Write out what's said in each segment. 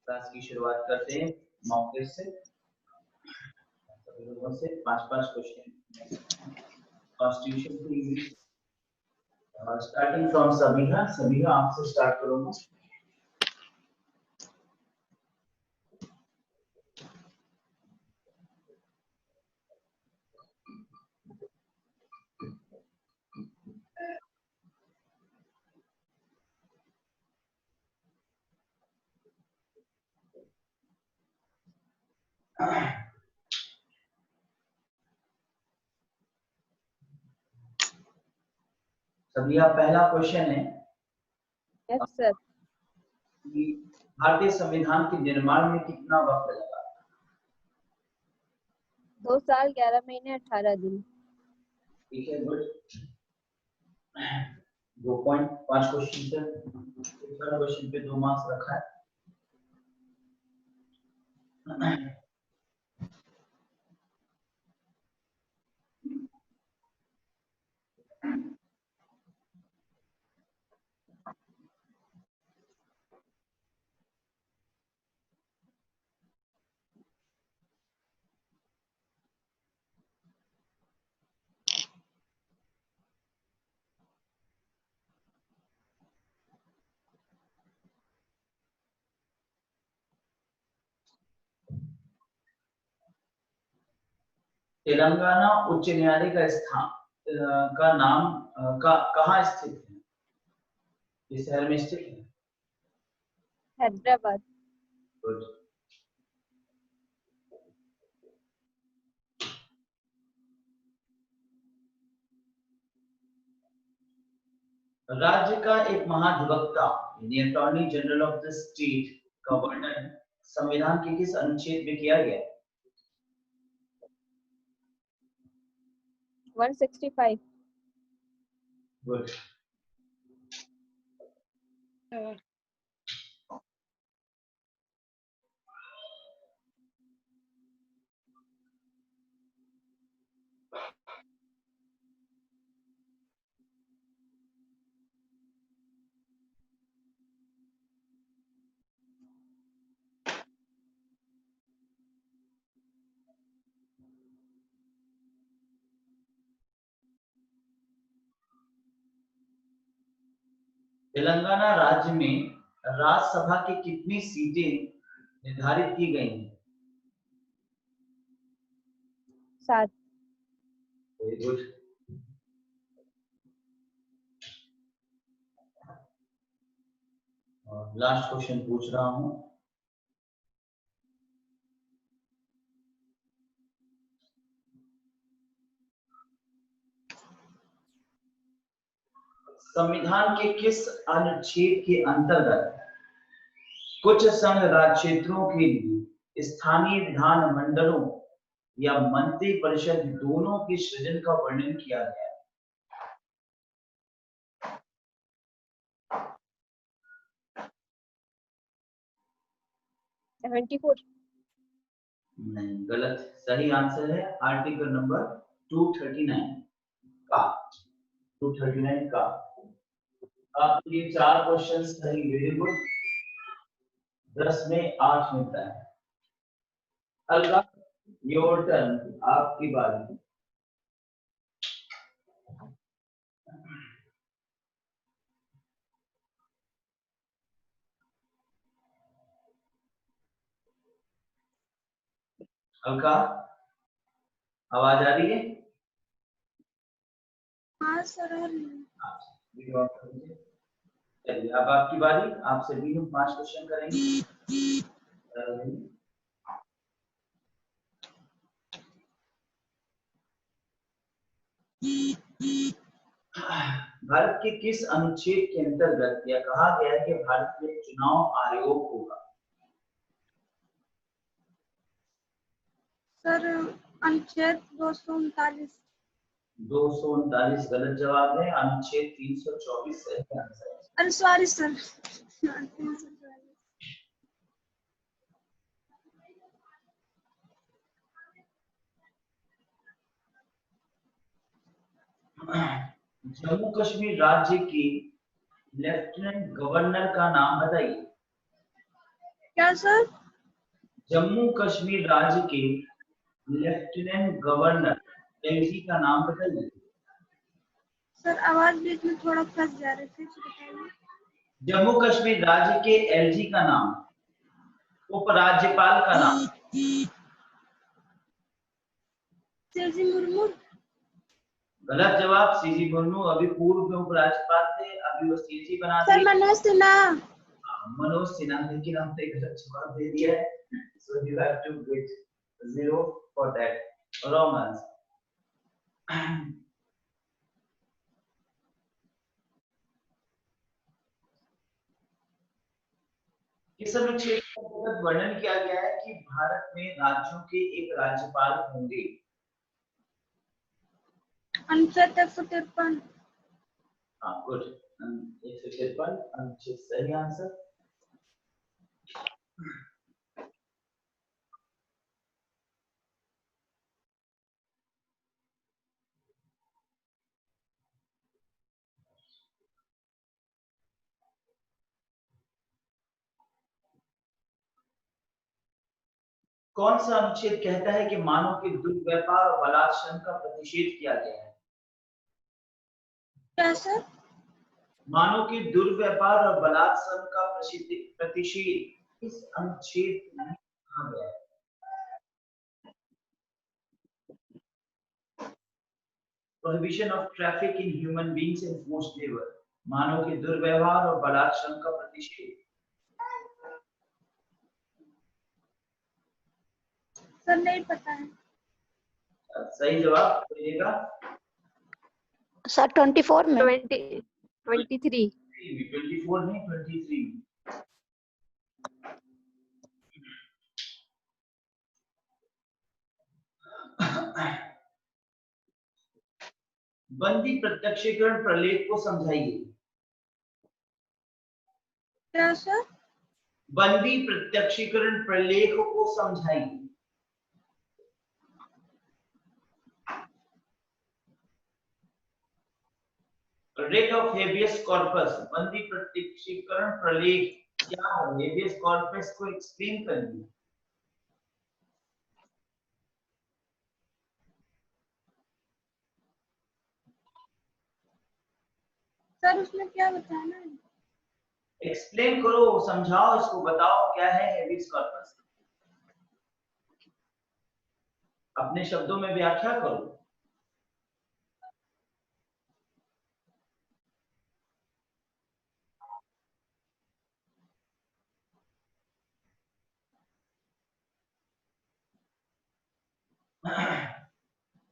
Class की शुरुआत करते हैं मॉक टेस्ट से। सभी लोगों से 5-5 question constitution to English starting from Sabiha आपसे स्टार्ट करूंगा। सबिहा पहला क्वेश्चन है यस सर। कि भारतीय संविधान के निर्माण में कितना वक्त लगा? 2 साल 11 महीने 18 दिन। ठीक है, गुड। 2 पॉइंट 5 क्वेश्चन से दूसरा क्वेश्चन पे 2 मार्क्स रखा है। तेलंगाना उच्च न्यायालय का स्थान का नाम कहाँ स्थित है? इस शहर में स्थित है? हैदराबाद। गुड। राज्य का एक महाधिवक्ता यानी attorney general of the state का वर्णन संविधान के किस अनुच्छेद में किया गया है? 165। गुड। तेलंगाना राज्य में राज्यसभा की कितनी सीटें निर्धारित की गई हैं? 7। Very good. और लास्ट क्वेश्चन पूछ रहा हूं। संविधान के किस अनुच्छेद के अंतर्गत कुछ संघ राज्य क्षेत्रों के लिए स्थानीय विधान मंडलों या मंत्री परिषद दोनों के सृजन का वर्णन किया गया है? 74। नहीं, गलत। सही आंसर है आर्टिकल नंबर 239 का। 239 का। आपके लिए 4 क्वेश्चन सही। Very good. 10 में 8 मिलता है। अलका, योर टर्न, आपकी बारी। अलका, आवाज आ रही है? हाँ सर। चलिए, अब आपकी बारी। आपसे भी हम 5 क्वेश्चन करेंगे। भारत के किस अनुच्छेद के अंतर्गत यह कहा गया है कि भारत में चुनाव आयोग होगा? सर अनुच्छेद 239। 239 गलत जवाब है। अनुच्छेद 324 सही आंसर है। अरे सॉरी सर। जम्मू कश्मीर राज्य के लेफ्टिनेंट गवर्नर का नाम बताइए। क्या सर? जम्मू कश्मीर राज्य के लेफ्टिनेंट गवर्नर एलजी का नाम बताइए। सर आवाज बीच में थोड़ा फंस जा रही थी, बताइए। जम्मू कश्मीर राज्य के एलजी का नाम, उपराज्यपाल का नाम। सीजी मुर्मू। गलत जवाब, सीजी मुर्मू। अभी पूर्व में उपराज्यपाल थे, अभी वो सीजी बना सर दिए। मनोज सिन्हा। मनोज सिन्हा, लेकिन हमने गलत जवाब दे दिया है। So you have to get 0 for that. Wrong answer. इस अनुच्छेद के अंतर्गत वर्णन किया गया है कि भारत में राज्यों के एक राज्यपाल होंगे। अनुच्छेद 153। हाँ, गुड। 153 अनुच्छेद सही आंसर। कौन सा अनुच्छेद कहता है कि मानव के दुर्व्यवहार और बलात्कार का प्रतिषेध किया गया है? क्या सर? मानव के दुर्व्यवहार और बलात्कार का प्रतिषेध इस अनुच्छेद में कहा गया है? Prohibition of traffic in human beings and forced labor. मानव के दुर्व्यवहार और बलात्कार का प्रतिषेध। सर नहीं पता है। सही जवाब मिलेगा सर 24 में 23 24 नहीं 23। बंदी प्रत्यक्षीकरण प्रलेख को समझाइए। क्या सर? बंदी प्रत्यक्षीकरण प्रलेख को समझाइए। रेट ऑफ हेबियस कॉर्पस, बंदी प्रत्यक्षीकरण प्रलेख क्या है? हेबियस कॉर्पस को एक्सप्लेन करिए। सर उसमें क्या बताना है? एक्सप्लेन करो, समझाओ इसको, बताओ क्या है हेबियस कॉर्पस। अपने शब्दों में व्याख्या करो।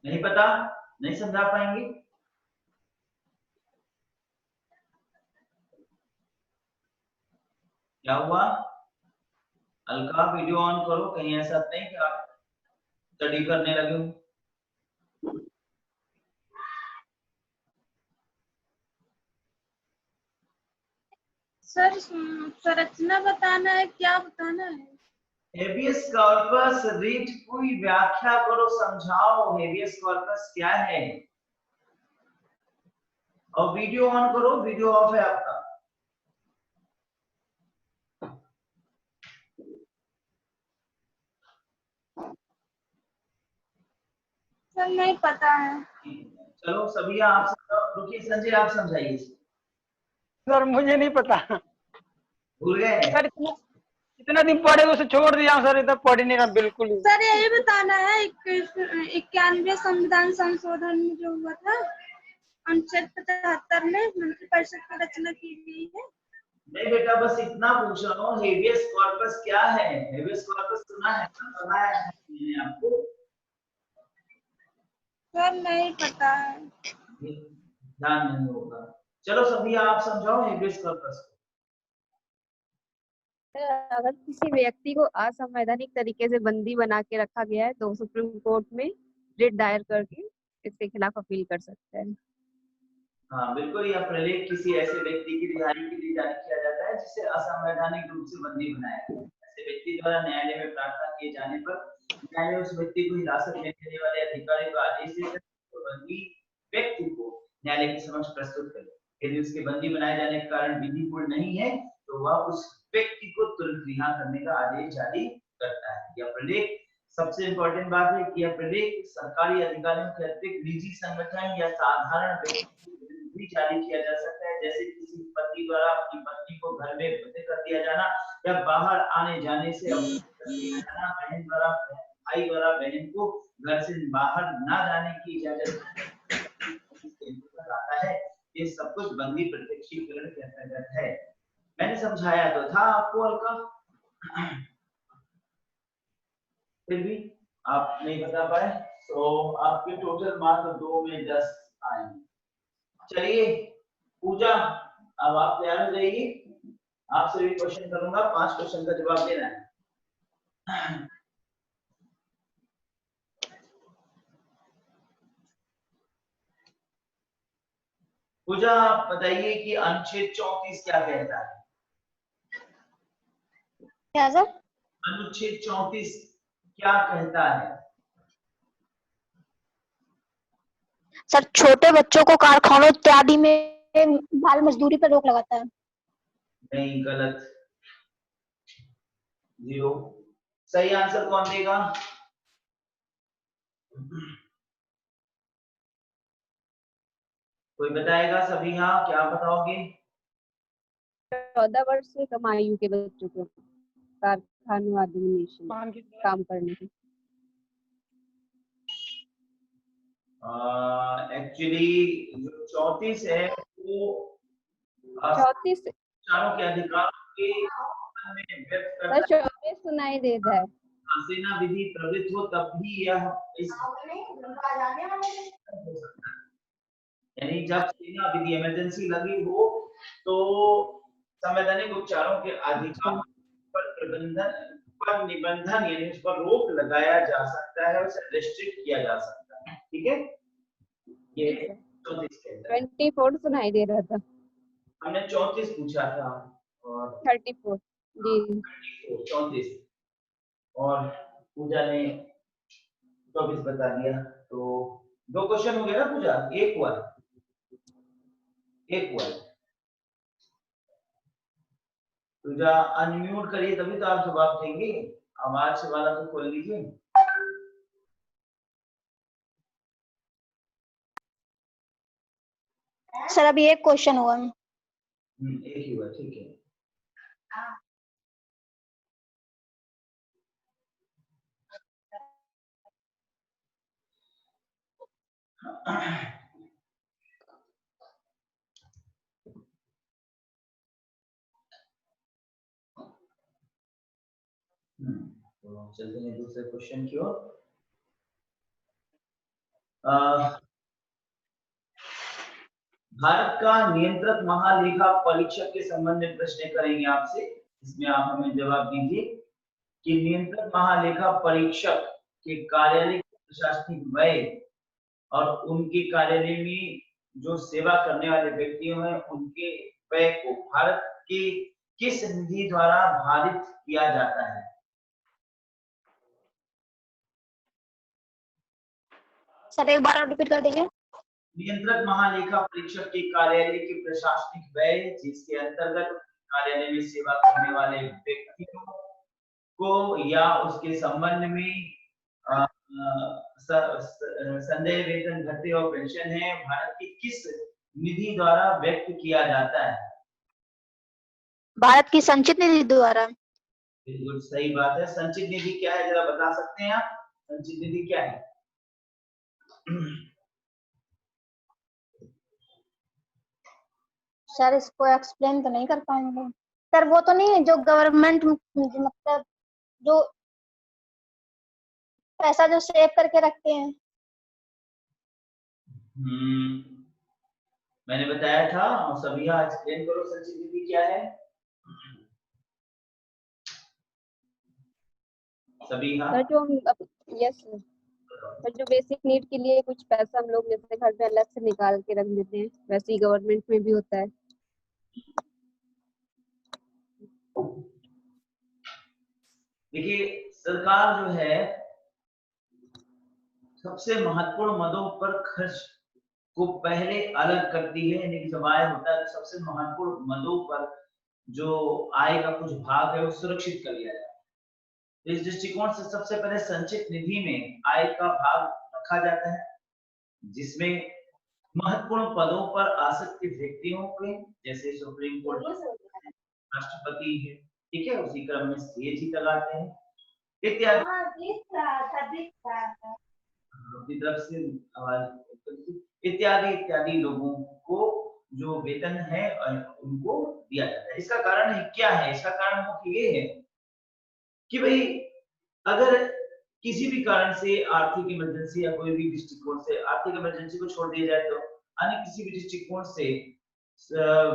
नहीं पता, नहीं समझा पाएंगे? क्या हुआ? अलका वीडियो ऑन करो, कहीं ऐसा नहीं कि आप स्टडी करने लगे हो। सर संरचना बताना है, क्या बताना है? हेबियस कॉर्पस रीड कोई व्याख्या करो, समझाओ हेबियस कॉर्पस क्या है। और वीडियो ऑन करो, वीडियो ऑफ है आपका। सर नहीं पता है। चलो सभी आप रुकिए, संजय आप समझाइए। सर मुझे नहीं पता। भूल गए? सर इतना दिन पढ़े उसे छोड़ दिया सर, इतना पढ़ नहीं रहा बिल्कुल ही। सर यही बताना है 91 संविधान संशोधन में जो हुआ था अनुच्छेद 75 में मंत्रिपरिषद की रचना की गई है। नहीं बेटा, बस इतना पूछ रहा हूँ, हेबियस कॉर्पस क्या है? हेबियस कॉर्पस सुना है, पढ़ाया है मैंने आपको। सर नहीं पता है। ध्यान नहीं होगा। चलो सभी आप समझाओ हेबियस कॉर्पस को। अगर किसी व्यक्ति को असंवैधानिक तरीके से बंदी बना के रखा गया है तो सुप्रीम कोर्ट में रिट दायर करके इसके खिलाफ अपील कर सकता है। हाँ बिल्कुल, यह प्रलेख किसी ऐसे व्यक्ति की रिहाई के लिए जारी किया जाता है जिसे असंवैधानिक रूप से बंदी बनाया गया है। ऐसे व्यक्ति द्वारा न्यायालय में प्रार्थना किए जाने पर न्यायालय उस व्यक्ति को हिरासत में लेने वाले अधिकारी को आदेश देता है तो बंदी व्यक्ति को न्यायालय के समक्ष प्रस्तुत करे। यदि उसके बंदी बनाए जाने के कारण विधिपूर्ण नहीं है तो वह उस व्यक्ति को तुरंत रिहा करने का आदेश जारी करता है। यह प्रलेख सबसे इम्पोर्टेंट बात है कि यह प्रलेख सरकारी अधिकारियों के अतिरिक्त निजी संगठन या साधारण व्यक्ति को भी जारी किया जा सकता है, जैसे किसी पति द्वारा अपनी पत्नी को घर में बंद कर दिया जाना या बाहर आने जाने से अवरोध कर दिया जाना, बहन द्वारा भाई द्वारा बहन को घर से बाहर ना जाने की इजाजत आता है। ये सब कुछ बंदी प्रत्यक्षीकरण के अंतर्गत है। मैंने समझाया तो था आपको हल्का, फिर भी आप नहीं बता पाए, तो आपके टोटल मार्क 2 में 10 आएंगे। चलिए पूजा, अब आप तैयार हो जाइए, आपसे भी क्वेश्चन करूंगा, 5 क्वेश्चन का जवाब देना है। पूजा आप बताइए कि अनुच्छेद 34 क्या कहता है? क्या सर? अनुच्छेद 34 क्या कहता है? सर छोटे बच्चों को कारखानों इत्यादि में बाल मजदूरी पर रोक लगाता है। नहीं, गलत, 0। सही आंसर कौन देगा? कोई बताएगा? सभी हाँ, क्या बताओगे? 14 वर्ष से कम आयु के बच्चों को कारखानों आदि में काम करने की। एक्चुअली जो 34 है वो 34 चारों के अधिकार के में व्यक्त करता है। 34 सुनाई देता है। सेना विधि प्रवृत्त हो तब भी यह इस यानी जब सेना विधि इमरजेंसी लगी हो तो संवैधानिक उपचारों के अधिकार पर निबंधन यानी उस पर रोक लगाया जा सकता है, उसे रिस्ट्रिक्ट किया जा सकता है। ठीक है, ये 34 के अंदर 24 सुनाई दे रहा था। हमने 34 पूछा था और 34 जी 34 और पूजा ने 24 बता दिया, तो 2 क्वेश्चन हो गया ना पूजा, एक हुआ। पूजा अनम्यूट करिए तभी तो आप जवाब देंगे, आवाज से वाला तो खोल लीजिए। सर अभी एक क्वेश्चन हुआ। एक ही हुआ, ठीक है। तो चलते हैं दूसरे क्वेश्चन की ओर। भारत का नियंत्रक महालेखा परीक्षक के संबंध में प्रश्न करेंगे आपसे, इसमें आप हमें जवाब दीजिए कि नियंत्रक महालेखा परीक्षक के कार्यालय प्रशासनिक व्यय और उनके कार्यालय में जो सेवा करने वाले व्यक्तियों हैं उनके व्यय को भारत के किस निधि द्वारा भारित किया जाता है? सर एक बार रिपीट कर दीजिए। नियंत्रक महालेखा परीक्षक के कार्यालय के प्रशासनिक व्यय जिसके अंतर्गत कार्यालय में सेवा करने वाले व्यक्तियों को या उसके संबंध में संदेह वेतन भत्ते और पेंशन है, भारत की किस निधि द्वारा व्यक्त किया जाता है? भारत की संचित निधि द्वारा। बिल्कुल सही बात है। संचित निधि क्या है जरा बता सकते हैं आप? संचित निधि क्या है? सर इसको एक्सप्लेन तो नहीं कर पाएंगे सर, वो तो नहीं है जो गवर्नमेंट मतलब जो पैसा जो सेव करके रखते हैं। मैंने बताया था, सभी यहाँ एक्सप्लेन करो संचित निधि क्या है। सभी हाँ जो यस सर, जो बेसिक नीड के लिए कुछ पैसा हम लोग जैसे घर में अलग से निकाल के रख देते हैं, वैसे ही गवर्नमेंट में भी होता है। देखिए सरकार जो है सबसे महत्वपूर्ण मदों पर खर्च को पहले अलग करती है, यानी कि जब आय होता है तो सबसे महत्वपूर्ण मदों पर जो आय का कुछ भाग है वो सुरक्षित कर लिया जाए। तो इस दृष्टिकोण से सबसे पहले संचित निधि में आय का भाग रखा जाता है, जिसमें महत्वपूर्ण पदों पर आसक्त व्यक्तियों के, जैसे सुप्रीम कोर्ट राष्ट्रपति है, ठीक है, उसी क्रम में सीएजी लगाते हैं इत्यादि। अपनी तरफ से इत्यादि इत्यादि लोगों को जो वेतन है उनको दिया जाता है। इसका कारण क्या है? इसका कारण मुख्य ये है कि भाई अगर किसी भी कारण से आर्थिक इमरजेंसी या कोई भी दृष्टिकोण से आर्थिक इमरजेंसी को छोड़ दिया जाए, तो अन्य किसी भी दृष्टिकोण से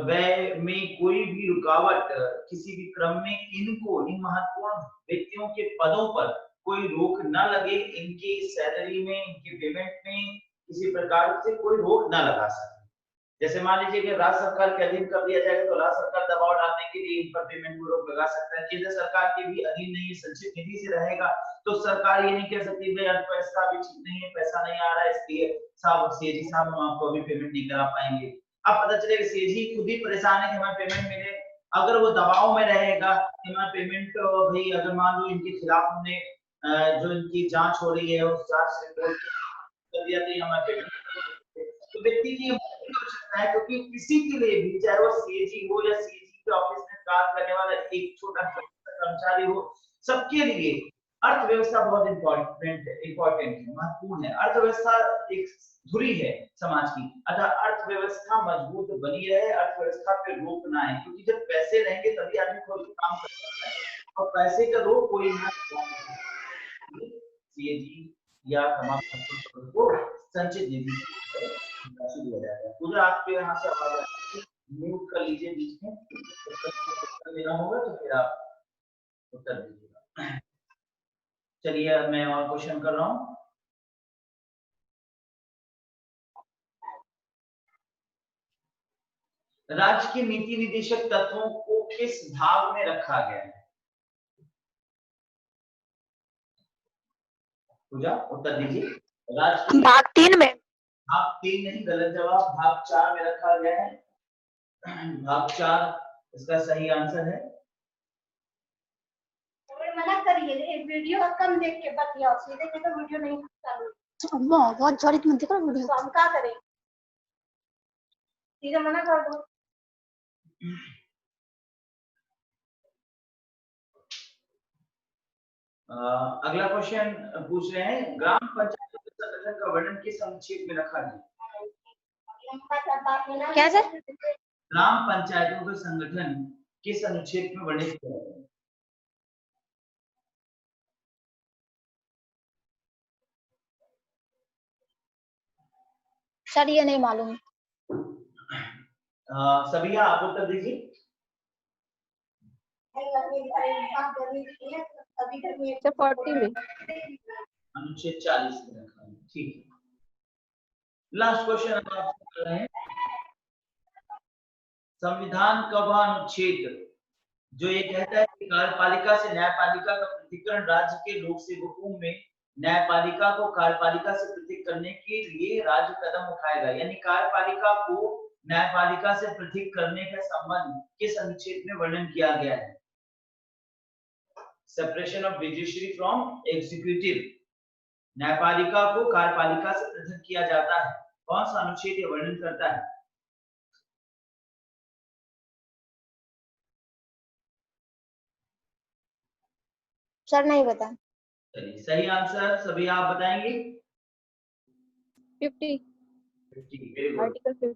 व्यय में कोई भी रुकावट किसी भी क्रम में इन महत्वपूर्ण व्यक्तियों के पदों पर कोई रोक न लगे, इनकी सैलरी में, इनके पेमेंट में किसी प्रकार से कोई रोक न लगा सके। जैसे मान लीजिए कि राज्य सरकार के अधीन कर दिया जाएगा, तो राज्य सरकार दबाव डालने के लिए इन पर पेमेंट में रोक लगा सकता है। केंद्र सरकार के भी अधीन नहीं, संचित निधि से रहेगा, तो सरकार ये नहीं कह सकती भाई अर्थव्यवस्था अभी ठीक नहीं है, पैसा नहीं आ रहा है, इसलिए साहब सीएजी साहब हम आपको अभी पेमेंट नहीं करा पाएंगे। अब पता चलेगा सीएजी खुद ही परेशान है कि हमें पेमेंट मिले, अगर वो दबाव में रहेगा कि हमारा पेमेंट भाई, अगर मान लो इनके खिलाफ हमने जो इनकी जांच हो रही है उस जांच रिपोर्ट कर दिया तो हमारा पेमेंट, तो व्यक्ति की हो सकता है, क्योंकि किसी के लिए भी, चाहे वो सीएजी हो या सीएजी के ऑफिस में काम करने वाला एक छोटा कर्मचारी हो, सबके लिए अर्थव्यवस्था बहुत इम्पोर्टेंट है, महत्वपूर्ण है। अर्थव्यवस्था एक धुरी है समाज की, अतः अर्थव्यवस्था मजबूत बनी रहे, अर्थव्यवस्था पे रोक ना है, क्योंकि जब पैसे रहेंगे तभी आदमी कोई काम कर सकता है, और पैसे का रोक कोई ना सीएजी या तमाम को संचित निधि दिया जाता है। मुझे आपके यहाँ से आवाज आ रही है, म्यूट कर लीजिए बीच में, उत्तर देना होगा तो फिर आप उत्तर दीजिएगा। चलिए अब मैं और क्वेश्चन कर रहा हूँ। राज्य के नीति निदेशक तत्वों को किस भाग में रखा गया है? पूजा उत्तर दीजिए। राज्य भाग 3 में। भाग 3 नहीं, गलत जवाब, भाग 4 में रखा गया है। भाग 4 इसका सही आंसर है। मना करिए, वीडियो कम देख के बतियाओ, सीधे तो वीडियो नहीं चालू। अम्मा बहुत जोरी मत देखो वीडियो। तो हम क्या करें? सीधे मना कर दो। अगला क्वेश्चन पूछ रहे हैं, ग्राम पंचायत संगठन का वर्णन किस संक्षेप में रखा है? क्या सर? ग्राम पंचायतों के संगठन किस अनुच्छेद में वर्णित किया गया है? सर ये नहीं मालूम। सभी आप उत्तर दीजिए। सर 40 में। अनुच्छेद 40 में रखा है, ठीक है। लास्ट क्वेश्चन हम आपसे कर रहे हैं, संविधान का वह अनुच्छेद जो ये कहता है कि कार्यपालिका से न्यायपालिका का पृथक्करण राज्य के लोक सेवकों में न्यायपालिका को कार्यपालिका से पृथक करने के लिए राज्य कदम उठाएगा, यानी कार्यपालिका को न्यायपालिका से पृथक करने का संबंध किस अनुच्छेद में वर्णन किया गया है? Separation of judiciary from executive, न्यायपालिका को कार्यपालिका से पृथक किया जाता है, कौन सा अनुच्छेद ये वर्णन करता है? सर नहीं बता। चलिए सही आंसर सभी आप बताएंगे। 50 आर्टिकल 50।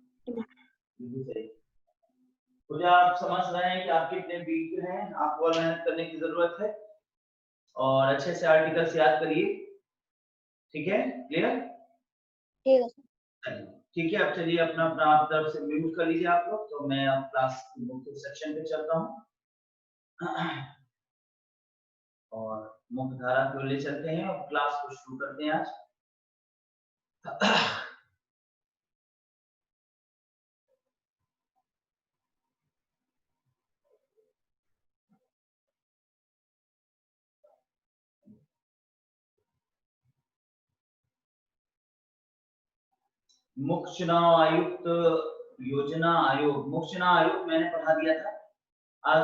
मुझे आप समझ रहे हैं कि आप कितने वीक हैं, आपको और मेहनत करने की जरूरत है, और अच्छे से आर्टिकल्स याद करिए, ठीक है? क्लियर? ठीक है सर। ठीक है, अब चलिए अपना अपना आप तरफ से म्यूट कर लीजिए आप लोग, तो मैं अब क्लास के मुख्य सेक्शन पे चलता हूँ और मुख्य धारा को ले चलते हैं और क्लास को शुरू करते हैं आज। मुख्य चुनाव आयुक्त योजना आयोग, मुख्य चुनाव आयोग मैंने पढ़ा दिया था, आज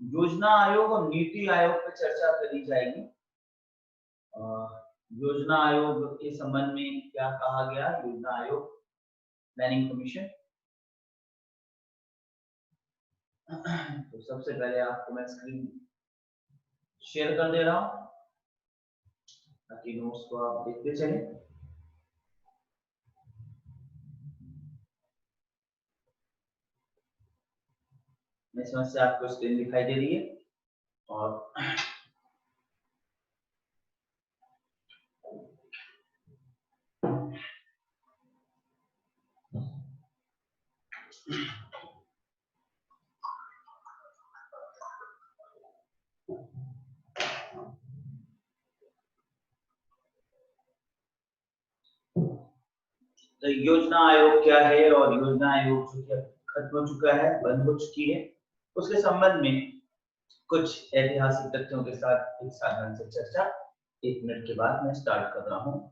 योजना आयोग और नीति आयोग पर चर्चा करी जाएगी। योजना आयोग के संबंध में क्या कहा गया, योजना आयोग प्लानिंग कमीशन। तो सबसे पहले आपको मैं स्क्रीन शेयर कर दे रहा हूं ताकि नोट्स को आप देखते चले। मैं समस्या आपको स्क्रीन दिखाई दे रही है और तो योजना आयोग क्या है और योजना आयोग जो क्या खत्म हो चुका है, बंद हो चुकी है, उसके संबंध में कुछ ऐतिहासिक तथ्यों के साथ एक साधारण सी चर्चा 1 मिनट के बाद मैं स्टार्ट कर रहा हूं।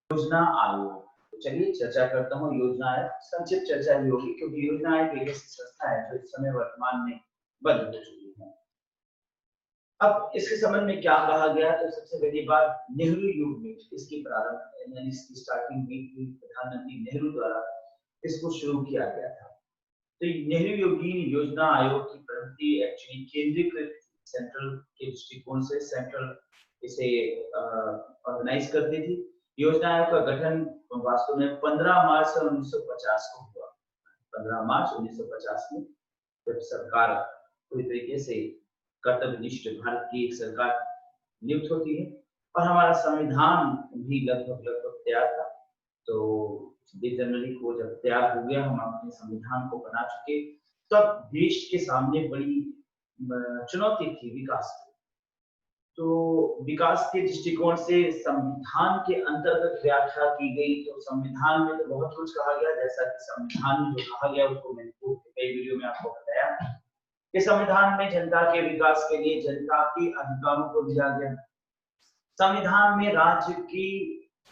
योजना आयोग, तो चलिए चर्चा करता हूँ योजना आयोग। संक्षिप्त चर्चा भी होगी क्योंकि योजना आयोग एक ऐसी संस्था है जो इस समय वर्तमान में बंद हो चुकी है। अब इसके संबंध में क्या कहा गया, तो सबसे पहली बात नेहरू युग में इसकी प्रारंभ यानी इसकी स्टार्टिंग हुई प्रधानमंत्री नेहरू द्वारा इसको शुरू किया गया था। तो नेहरू योगी योजना आयोग की प्रवृत्ति एक्चुअली केंद्रीकृत सेंट्रल के दृष्टिकोण से सेंट्रल इसे ऑर्गेनाइज करती थी। योजना आयोग का गठन वास्तव में 15 मार्च 1950 को हुआ। 15 मार्च 1950 में जब सरकार पूरी तरीके से कर्तव्यनिष्ठ भारत की एक सरकार नियुक्त होती है और हमारा संविधान भी लगभग तैयार था। तो 26 जनवरी को जब तैयार हो गया, हम अपने संविधान को बना चुके, तब देश के सामने बड़ी चुनौती थी विकास की। तो विकास के दृष्टिकोण से संविधान के अंतर्गत व्याख्या की गई। तो संविधान में तो बहुत कुछ कहा गया, जैसा कि संविधान में जो कहा गया उसको मैंने कई वीडियो में आपको बताया कि संविधान में जनता के विकास के लिए जनता के अधिकारों को दिया गया। संविधान में राज्य की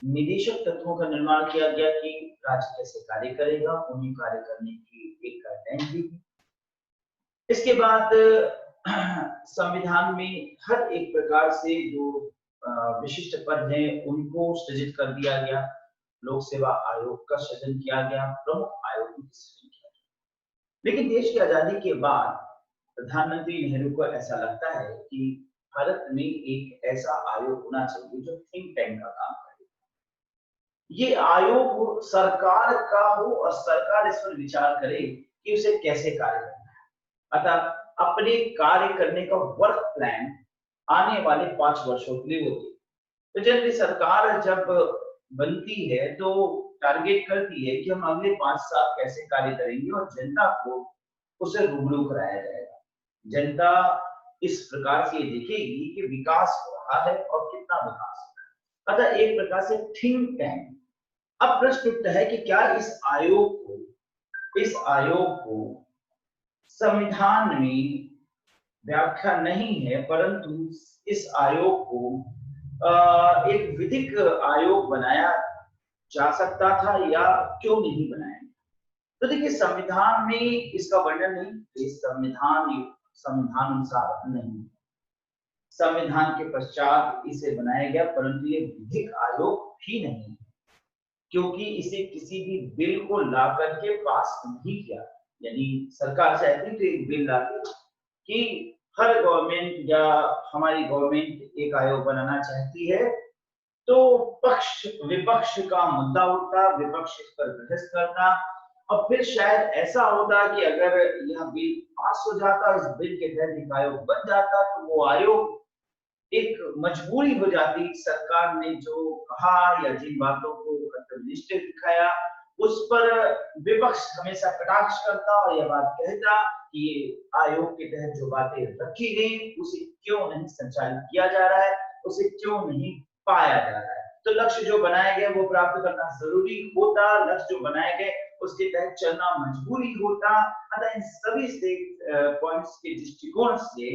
निदेशक तत्वों का निर्माण किया गया कि राज्य कैसे कार्य करेगा, उन्हें कार्य करने की एक गाइडलाइन दी। इसके बाद संविधान में हर एक प्रकार से जो विशिष्ट पद हैं उनको सृजित कर दिया गया। लोक सेवा आयोग का सृजन किया गया, प्रमुख आयोग का सृजन किया गया। लेकिन देश की आजादी के बाद प्रधानमंत्री नेहरू को ऐसा लगता है कि भारत में एक ऐसा आयोग होना चाहिए जो थिंक टैंक का काम करे। ये आयोग सरकार का हो और सरकार इस पर विचार करे कि उसे कैसे कार्य करना है। अतः अपने कार्य करने का वर्क प्लान आने वाले 5 वर्षों के लिए होती है। तो जनरली सरकार जब बनती है तो टारगेट करती है कि हम अगले 5 साल कैसे कार्य करेंगे और जनता को उसे रूबरू कराया जाएगा। जनता इस प्रकार से ये देखेगी कि विकास हो रहा है और कितना विकास हो रहा है। अतः एक प्रकार से थिंक टैंक। अब प्रश्न उठता है कि क्या इस आयोग को संविधान में व्याख्या नहीं है, परंतु इस आयोग को एक विधिक आयोग बनाया जा सकता था या क्यों नहीं बनाया? तो देखिए, संविधान में इसका वर्णन नहीं, इस संविधान अनुसार नहीं, संविधान के पश्चात इसे बनाया गया, परंतु ये विधिक आयोग भी नहीं है, क्योंकि इसे किसी भी बिल को ला करके पास नहीं किया। यानी सरकार चाहती तो एक बिल लाती कि हर गवर्नमेंट या हमारी गवर्नमेंट एक आयोग बनाना चाहती है, तो पक्ष विपक्ष का मुद्दा उठता, विपक्ष इस पर बहस करता, और फिर शायद ऐसा होता कि अगर यह बिल पास हो जाता, इस बिल के तहत एक आयोग बन जाता, तो वो आयोग एक मजबूरी हो जाती। सरकार ने जो कहा या जिन बातों को कर्तव्यनिष्ठ दिखाया, उस पर विपक्ष हमेशा कटाक्ष करता और यह बात कहता कि ये आयोग के तहत जो बातें रखी गई उसे क्यों नहीं संचालित किया जा रहा है, उसे क्यों नहीं पाया जा रहा है। तो लक्ष्य जो बनाए गए वो प्राप्त करना जरूरी होता, लक्ष्य जो बनाए गए उसके तहत चलना मजबूरी होता। अतः इन सभी से पॉइंट्स के दृष्टिकोण से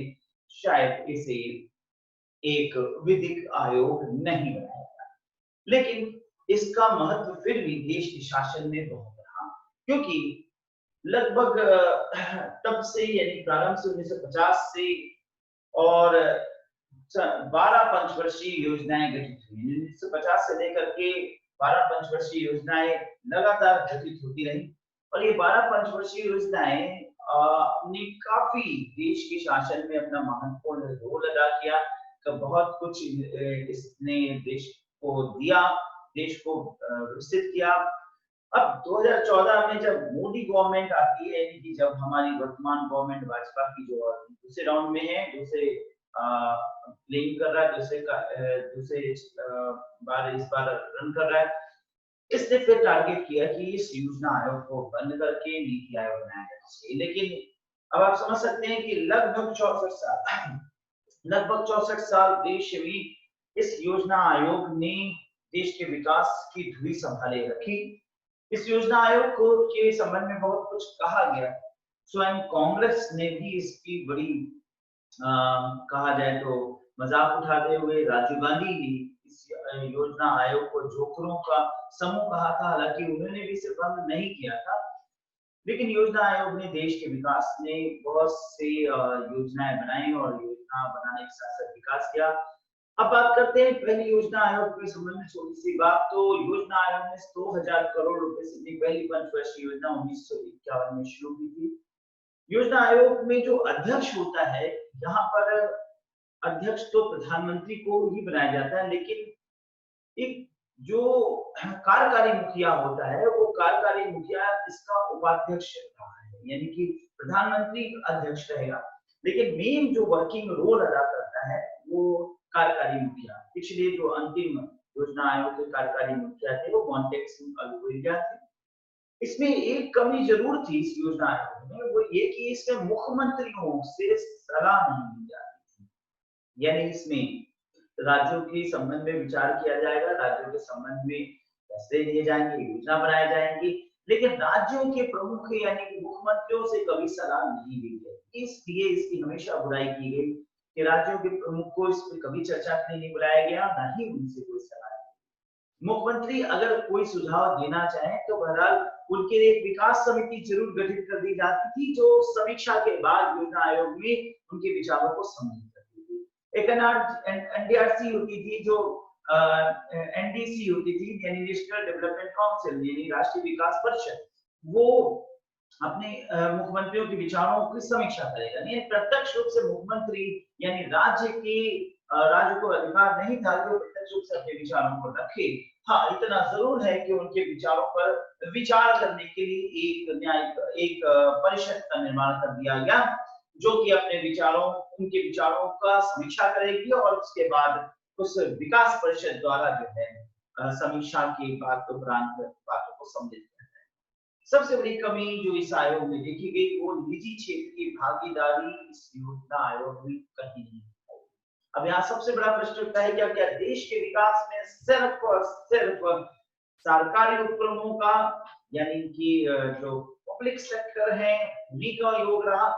शायद इसे एक विधिक आयोग नहीं बनाया गया, लेकिन इसका महत्व फिर भी देश के शासन में बहुत रहा, क्योंकि लगभग तब से यानी प्रारंभ से 1950 से और 12 पंचवर्षीय योजनाएं गठित हुई। 1950 से लेकर के 12 पंचवर्षीय योजनाएं लगातार गठित होती रही, और ये 12 पंचवर्षीय योजनाएं ने काफी देश के शासन में अपना महत्वपूर्ण रोल अदा किया। बहुत कुछ इसने देश को दिया, देश को विकसित किया। अब 2014 में जब मोदी गवर्नमेंट आती है, यानी कि जब हमारी वर्तमान गवर्नमेंट भाजपा की जो दूसरे राउंड में है, दूसरे प्लेइंग कर रहा है, दूसरे बार इस बार रन कर रहा है, इसने फिर टारगेट किया कि इस योजना आयोग को बंद करके नीति आयोग बनाया जाना चाहिए। लेकिन अब आप समझ सकते हैं कि लगभग 64 साल देश में इस योजना आयोग ने देश के विकास की धुरी संभाले रखी। इस योजना आयोग को के संबंध में बहुत कुछ कहा गया। स्वयं कांग्रेस ने भी इसकी बड़ी कहा जाए तो मजाक उठाते हुए राजीव गांधी ने इस योजना आयोग को जोकरों का समूह कहा था। हालांकि उन्होंने भी इसे बंद नहीं किया था, लेकिन योजना आयोग ने देश के विकास में बहुत सी योजनाएं बनाई और योजना बनाने के साथ साथ विकास किया। अब बात करते हैं पहली योजना आयोग के संबंध में छोटी सी बात। तो योजना आयोग ने 100,000 करोड़ रुपए से अपनी पहली पंचवर्षीय योजना 1951 में शुरू की थी। योजना आयोग में जो अध्यक्ष होता है, यहाँ पर अध्यक्ष तो प्रधानमंत्री को ही बनाया जाता है, लेकिन एक जो कार्यकारी मुखिया होता है, वो कार्यकारी मुखिया इसका उपाध्यक्ष रहा है, यानी कि प्रधानमंत्री अध्यक्ष रहेगा, लेकिन मेन जो वर्किंग रोल अदा करता है वो कार्यकारी मुखिया। पिछले जो अंतिम योजना आयोग के कार्यकारी मुखिया थे वो मोंटेक सिंह अलगोरिया थे। इसमें एक कमी जरूर थी इस योजना आयोग में, वो ये कि इसमें मुख्यमंत्रियों से सलाह नहीं ली जाती थी। यानी इसमें राज्यों के संबंध में विचार किया जाएगा, राज्यों के संबंध में फैसले लिए जाएंगे, योजना बनाए जाएंगी, लेकिन राज्यों के प्रमुख यानी कि मुख्यमंत्रियों से कभी सलाह नहीं ली गई। इसलिए इसकी हमेशा बुराई की गई कि राज्यों के प्रमुख को इस पर कभी चर्चा के लिए नहीं बुलाया गया, ना ही उनसे कोई सलाह ली। मुख्यमंत्री अगर कोई सुझाव देना चाहे तो बहरहाल उनके लिए एक विकास समिति जरूर गठित कर दी जाती थी, जो समीक्षा के बाद योजना आयोग में उनके विचारों को सम्मिलित करती थी। एक एनडीआरसी होती थी, जो एनडीसी होती थी, यानी नेशनल डेवलपमेंट काउंसिल, यानी राष्ट्रीय विकास परिषद, वो अपने मुख्यमंत्रियों के विचारों की समीक्षा करेगा। यानी प्रत्यक्ष रूप से मुख्यमंत्री यानी राज्य को अधिकार नहीं था कि वो प्रत्यक्ष रूप से अपने विचारों को रखे। हाँ, इतना जरूर है कि उनके विचारों पर विचार करने के लिए एक परिषद का निर्माण कर दिया गया, जो कि उनके विचारों का समीक्षा करेगी और उसके बाद उस विकास परिषद द्वारा जो है समीक्षा के बाद उपरांत बातों को सम्मिलित करता है। सबसे बड़ी कमी जो इस आयोग में देखी गई वो निजी क्षेत्र की भागीदारी इस योजना आयोग में कहीं नहीं। अब यहाँ सबसे बड़ा प्रश्न उठता है क्या देश के विकास में सिर्फ और सिर्फ सरकारी उपक्रमों का यानी कि जो पब्लिक सेक्टर है उन्हीं का योग रहा?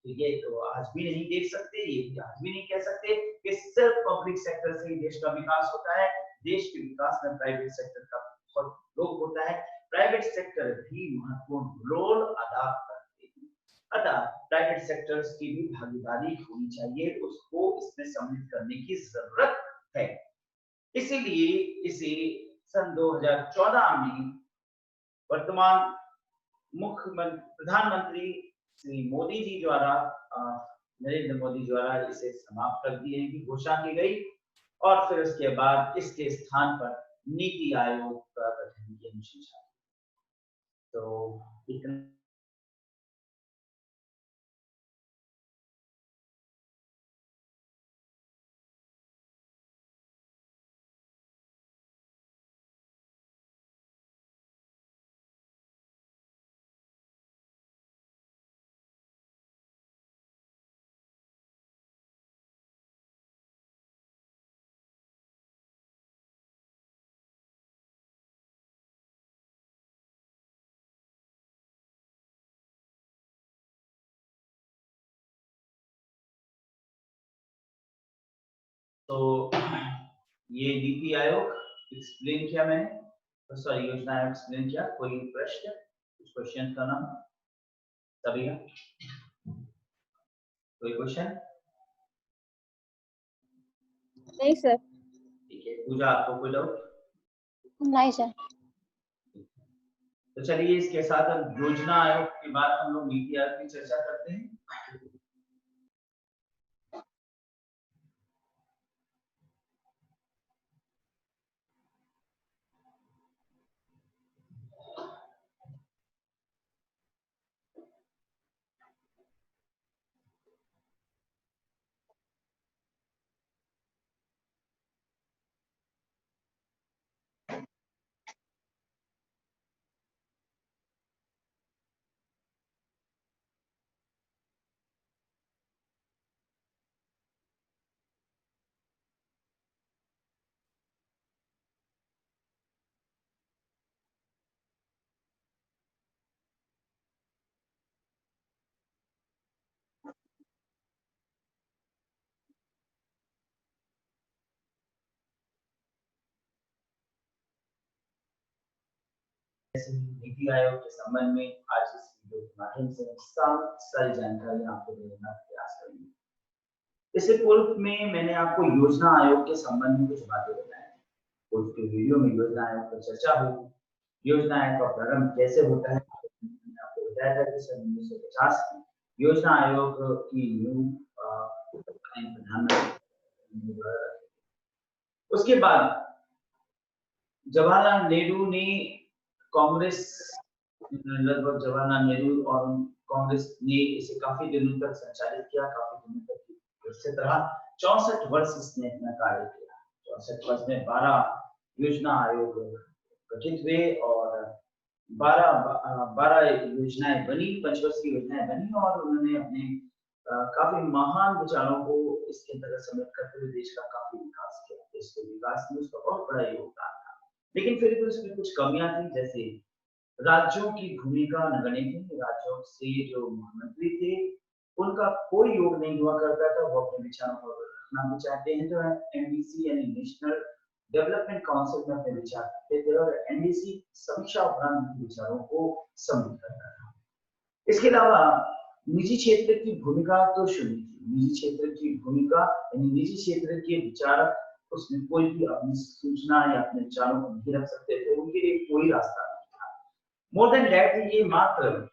तो ये तो आज भी नहीं देख सकते, ये भी आज भी नहीं कह सकते कि सिर्फ पब्लिक सेक्टर से ही देश का विकास होता है। देश के विकास में प्राइवेट सेक्टर का बहुत योग होता है, प्राइवेट सेक्टर भी महत्वपूर्ण रोल अदा करते हैं। अतः प्राइवेट सेक्टर्स की भी भागीदारी होनी चाहिए, उसको इसमें सम्मिलित करने की जरूरत है। इसीलिए इसे सन 2014 में वर्तमान प्रधानमंत्री श्री मोदी जी द्वारा नरेंद्र मोदी द्वारा इसे समाप्त कर दिए की घोषणा की गई और फिर उसके बाद इसके स्थान पर नीति आयोग का गठन की अनुशंसा। तो इतना तो ये नीति आयोग एक्सप्लेन किया मैंने, तो सॉरी योजना आयोग एक्सप्लेन किया। कोई प्रश्न, कुछ क्वेश्चन का नाम सभी का कोई क्वेश्चन? नहीं सर। ठीक है, पूजा आपको कोई डाउट? नहीं सर। तो चलिए इसके साथ हम योजना आयोग के बाद हम लोग नीति आयोग की चर्चा करते हैं। नीति आयोग के संबंध में आज इस वीडियो के माध्यम से सारी जानकारी आपको देने का प्रयास करेंगे। इससे पूर्व में मैंने आपको योजना आयोग के संबंध में कुछ बातें बताई। उसके वीडियो में योजना आयोग पर चर्चा हुई, योजना आयोग का प्रारंभ कैसे होता है। मैंने आपको बताया था कि सन 1950 में योजना आयोग की नींव प्रधानमंत्री द्वारा। उसके बाद जवाहरलाल नेहरू ने लगभग जवाहरलाल नेहरू और कांग्रेस ने इसे काफी दिनों तक संचालित किया, काफी दिनों तक विकसित रहा। 64 वर्ष इसने अपना कार्य किया। 64 वर्ष में 12 योजना आयोग गठित हुए और 12 योजनाएं बनी, पंचवर्षीय योजनाएं बनी और उन्होंने अपने काफी महान विचारों को इसके अंतर्गत सम्मिलित करते हुए देश का काफी विकास किया। देश के विकास में उसका बहुत बड़ा योगदान था, लेकिन फिर भी उसमें कुछ कमियां थी, जैसे राज्यों की भूमिका नगण्य थी। राज्यों से जो मुख्यमंत्री थे उनका कोई योग नहीं हुआ करता था, वो अपने विचारों को रखना भी चाहते हैं तो एनडीसी यानी नेशनल डेवलपमेंट काउंसिल में अपने विचार रखते थे और एनडीसी समीक्षा उपरांत विचारों को सम्मिलित करता था। इसके अलावा निजी क्षेत्र की भूमिका तो शून्य थी। निजी क्षेत्र की भूमिका यानी निजी क्षेत्र के विचारक उसमें कोई भी अपनी सूचना या अपने विचारों को नहीं रख सकते थे, उनके लिए कोई रास्ता नहीं था। मोर देन दैट, ये मात्र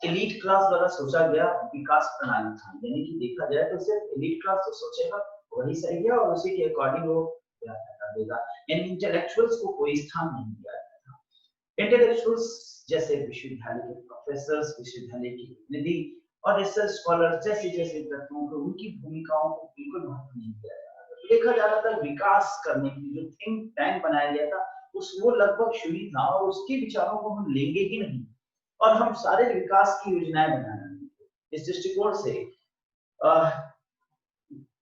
एलीट क्लास द्वारा सोचा गया विकास प्रणाली था, यानी कि देखा जाए तो सिर्फ एलीट क्लास जो सोचेगा वही सही है और उसी के अकॉर्डिंग वो व्याख्या कर देगा। यानी इंटेलेक्चुअल्स को कोई स्थान नहीं दिया जाता था। इंटेलेक्चुअल्स जैसे विश्वविद्यालय के प्रोफेसर्स, विश्वविद्यालय के प्रतिनिधि और रिसर्च स्कॉलर जैसे तत्वों को, उनकी भूमिकाओं को बिल्कुल महत्व नहीं दिया जाता था। देखा जाता था विकास करने के लिए जो थिंक टैंक बनाया गया था वो लगभग शून्य था और उसके विचारों को हम लेंगे ही नहीं और हम शारीरिक विकास की योजनाएं बनाना। इस दृष्टिकोण से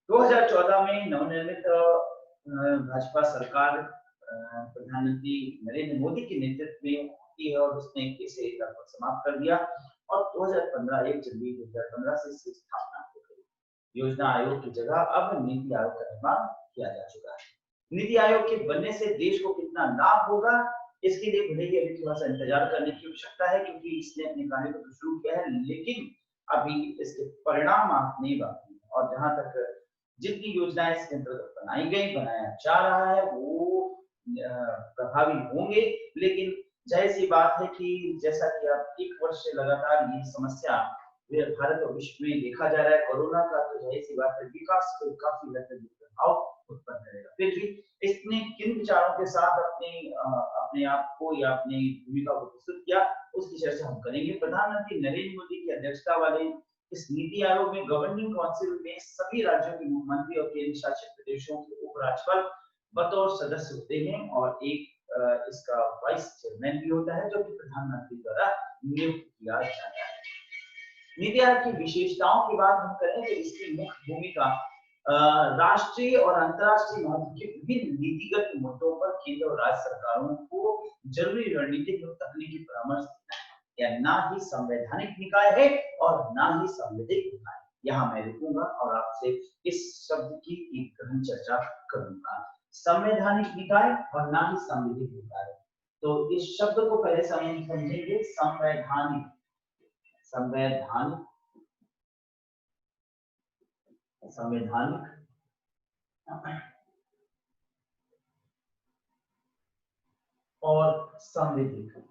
2014 में नवनिर्मित भाजपा सरकार प्रधानमंत्री नरेंद्र मोदी के नेतृत्व में की है और उसने इसे लगभग समाप्त कर दिया और 2015 1 जनवरी 2015 से इसकी स्थापना हो गई। योजना आयोग की जगह अब नीति आयोग का निर्माण किया जा चुका है। नीति आयोग के बनने से देश को कितना लाभ होगा, इसके लिए भले ही अभी थोड़ा सा इंतजार करने की आवश्यकता है, क्योंकि इसने अपने कार्य को शुरू किया है, लेकिन अभी इसके परिणाम आने बाकी हैं। और जहां तक जितनी योजनाएं इसके अंतर्गत बनाई गई, बनाया जा रहा है, वो प्रभावी होंगे। लेकिन जाहिर सी बात है कि जैसा कि आप 1 वर्ष से लगातार ये समस्या भारत और विश्व में देखा जा रहा है कोरोना का, तो जाहिर सी बात है विकास को काफी हद तक प्रभाव उत्पन्न करेगा। फिर भी इसने किन विचारों के साथ अपने आप को या अपनी भूमिका को प्रस्तुत किया, उसकी चर्चा हम करेंगे। प्रधानमंत्री नरेंद्र मोदी की अध्यक्षता वाले इस नीति आयोग में गवर्निंग काउंसिल में सभी राज्यों के मुख्यमंत्री और केंद्र शासित प्रदेशों के उपराज्यपाल बतौर सदस्य होते हैं और एक इसका वाइस चेयरमैन भी होता है, जो कि प्रधानमंत्री द्वारा नियुक्त किया जाता है। नीति आयोग की विशेषताओं की बात हम करें तो इसकी मुख्य भूमिका राष्ट्रीय और अंतर्राष्ट्रीय महत्व के विभिन्न नीतिगत मुद्दों पर केंद्र और राज्य सरकारों को जरूरी रणनीतिक और तकनीकी परामर्श देना है। यह ना ही संवैधानिक निकाय है और ना ही संवैधानिक निकाय। यहाँ मैं रुकूंगा और आपसे इस शब्द की एक गहन चर्चा करूंगा। संवैधानिक निकाय और ना ही संवैधानिक निकाय। तो इस शब्द को पहले समझेंगे। संवैधानिक, संवैधानिक, संवैधानिक और संवैधानिक।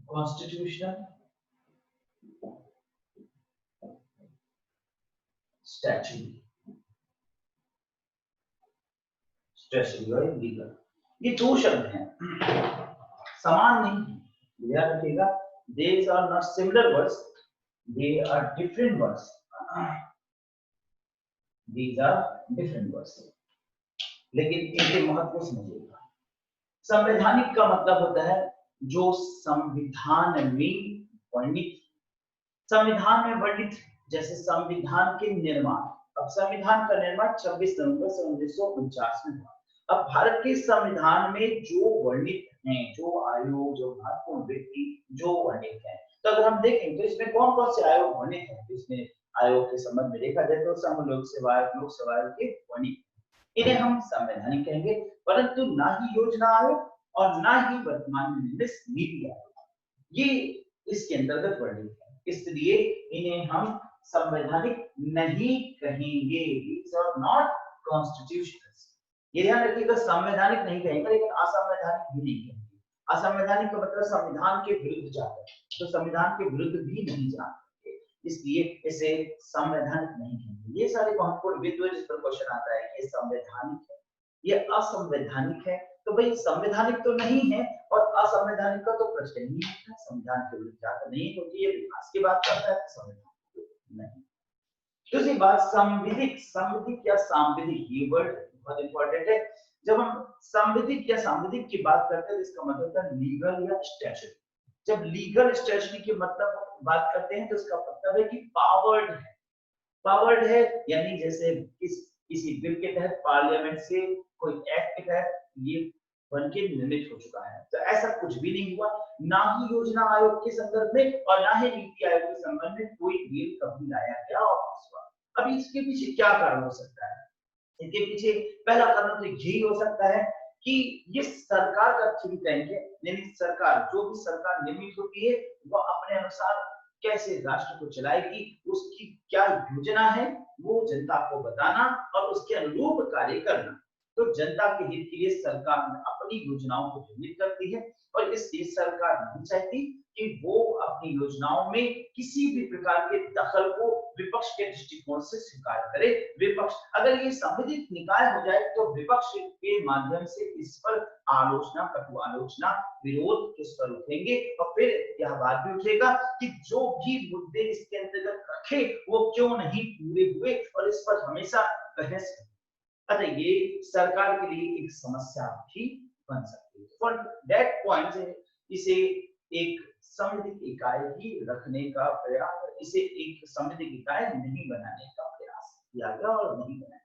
कॉन्स्टिट्यूशनल, स्टैट्यूटरी और लीगल, ये 2 शब्द हैं, समान नहीं है, ध्यान रखिएगा। These are not similar words, they are different words. These are different words. लेकिन इनके महत्व को समझिएगा। संवैधानिक का मतलब होता है जो संविधान में वर्णित, संविधान में वर्णित, जैसे संविधान के निर्माण। अब संविधान का निर्माण 26 नवंबर 1949 में हुआ। अब भारत के संविधान में जो वर्णित हैं, जो आयोग, जो महत्वपूर्ण व्यक्ति जो वर्णित हैं, तो अगर हम देखें तो इसमें कौन कौन से आयोग वर्णित हैं, तो इसमें आयोग के संबंध में देखा जाए तो संघ लोक सेवा आयोग के वर्णित, इन्हें हम संवैधानिक कहेंगे। परंतु ना ही योजना आयोग और ना ही वर्तमान में निर्मित नीति आयोग ये इसके अंतर्गत वर्णित है, इसलिए इन्हें हम संवैधानिक नहीं कहेंगे। These are not constitutional। ये ध्यान रखिएगा, संवैधानिक नहीं कहेंगे, लेकिन असंवैधानिक भी नहीं कहेंगे। असंवैधानिक का मतलब संविधान के विरुद्ध जाता है, तो संविधान के विरुद्ध भी नहीं जाते, इसलिए इसे संवैधानिक नहीं कहेंगे। ये सारे महत्वपूर्ण बिंदु जिस पर क्वेश्चन आता है, ये संवैधानिक है, ये असंवैधानिक है, तो भाई संवैधानिक तो नहीं है और असंवैधानिक का तो प्रश्न ही नहीं है, संविधान के विरुद्ध जाता नहीं, क्योंकि ये विकास की बात करता है, संविधान नहीं। दूसरी बात संविधिक, संविधिक या सांविधिक, ये वर्ड बहुत इंपॉर्टेंट है। जब हम संविधिक या सांविधिक की बात करते हैं तो इसका मतलब है लीगल या स्टैट्यूटरी। जब लीगल स्टैट्यूटरी की मतलब बात करते हैं तो इसका मतलब है कि पावर्ड है, पावर्ड है, यानी जैसे किसी बिल के तहत पार्लियामेंट से कोई एक्ट के तहत ये बनके निर्मित हो चुका है, तो ऐसा कुछ भी नहीं हुआ। ना ही योजना आयोग के संदर्भ में और ना ही नीति आयोग के संबंध में कोई बिल कभी लाया गया और पास हुआ। अभी इसके पीछे क्या कारण हो सकता है? इसके पीछे पहला कारण तो यही हो सकता है कि ये सरकार का थिंक टैंक है, यानी सरकार, जो भी सरकार निर्मित होती है वो अपने अनुसार कैसे राष्ट्र को चलाएगी, उसकी क्या योजना है वो जनता को बताना और उसके अनुरूप कार्य करना। तो जनता के हित के लिए सरकार अपनी योजनाओं को निर्मित करती है और इसलिए सरकार नहीं चाहती कि वो अपनी योजनाओं में किसी भी प्रकार के दखल को विपक्ष के दृष्टिकोण से स्वीकार करे। विपक्ष अगर ये संवैधानिक निकाय हो जाए तो विपक्ष के माध्यम से इस पर आलोचना, कटु आलोचना, विरोध के स्वर उठेंगे और फिर यह बात भी उठेगा कि जो भी मुद्दे इसके अंतर्गत रखे वो क्यों नहीं पूरे हुए और इस पर हमेशा बहस। अतः ये सरकार के लिए एक समस्या भी बन सकती है। फॉर दैट पॉइंट इसे एक समृद्ध इकाई ही रखने का प्रयास, इसे एक समृद्ध इकाई नहीं बनाने का प्रयास किया गया और नहीं बनाया।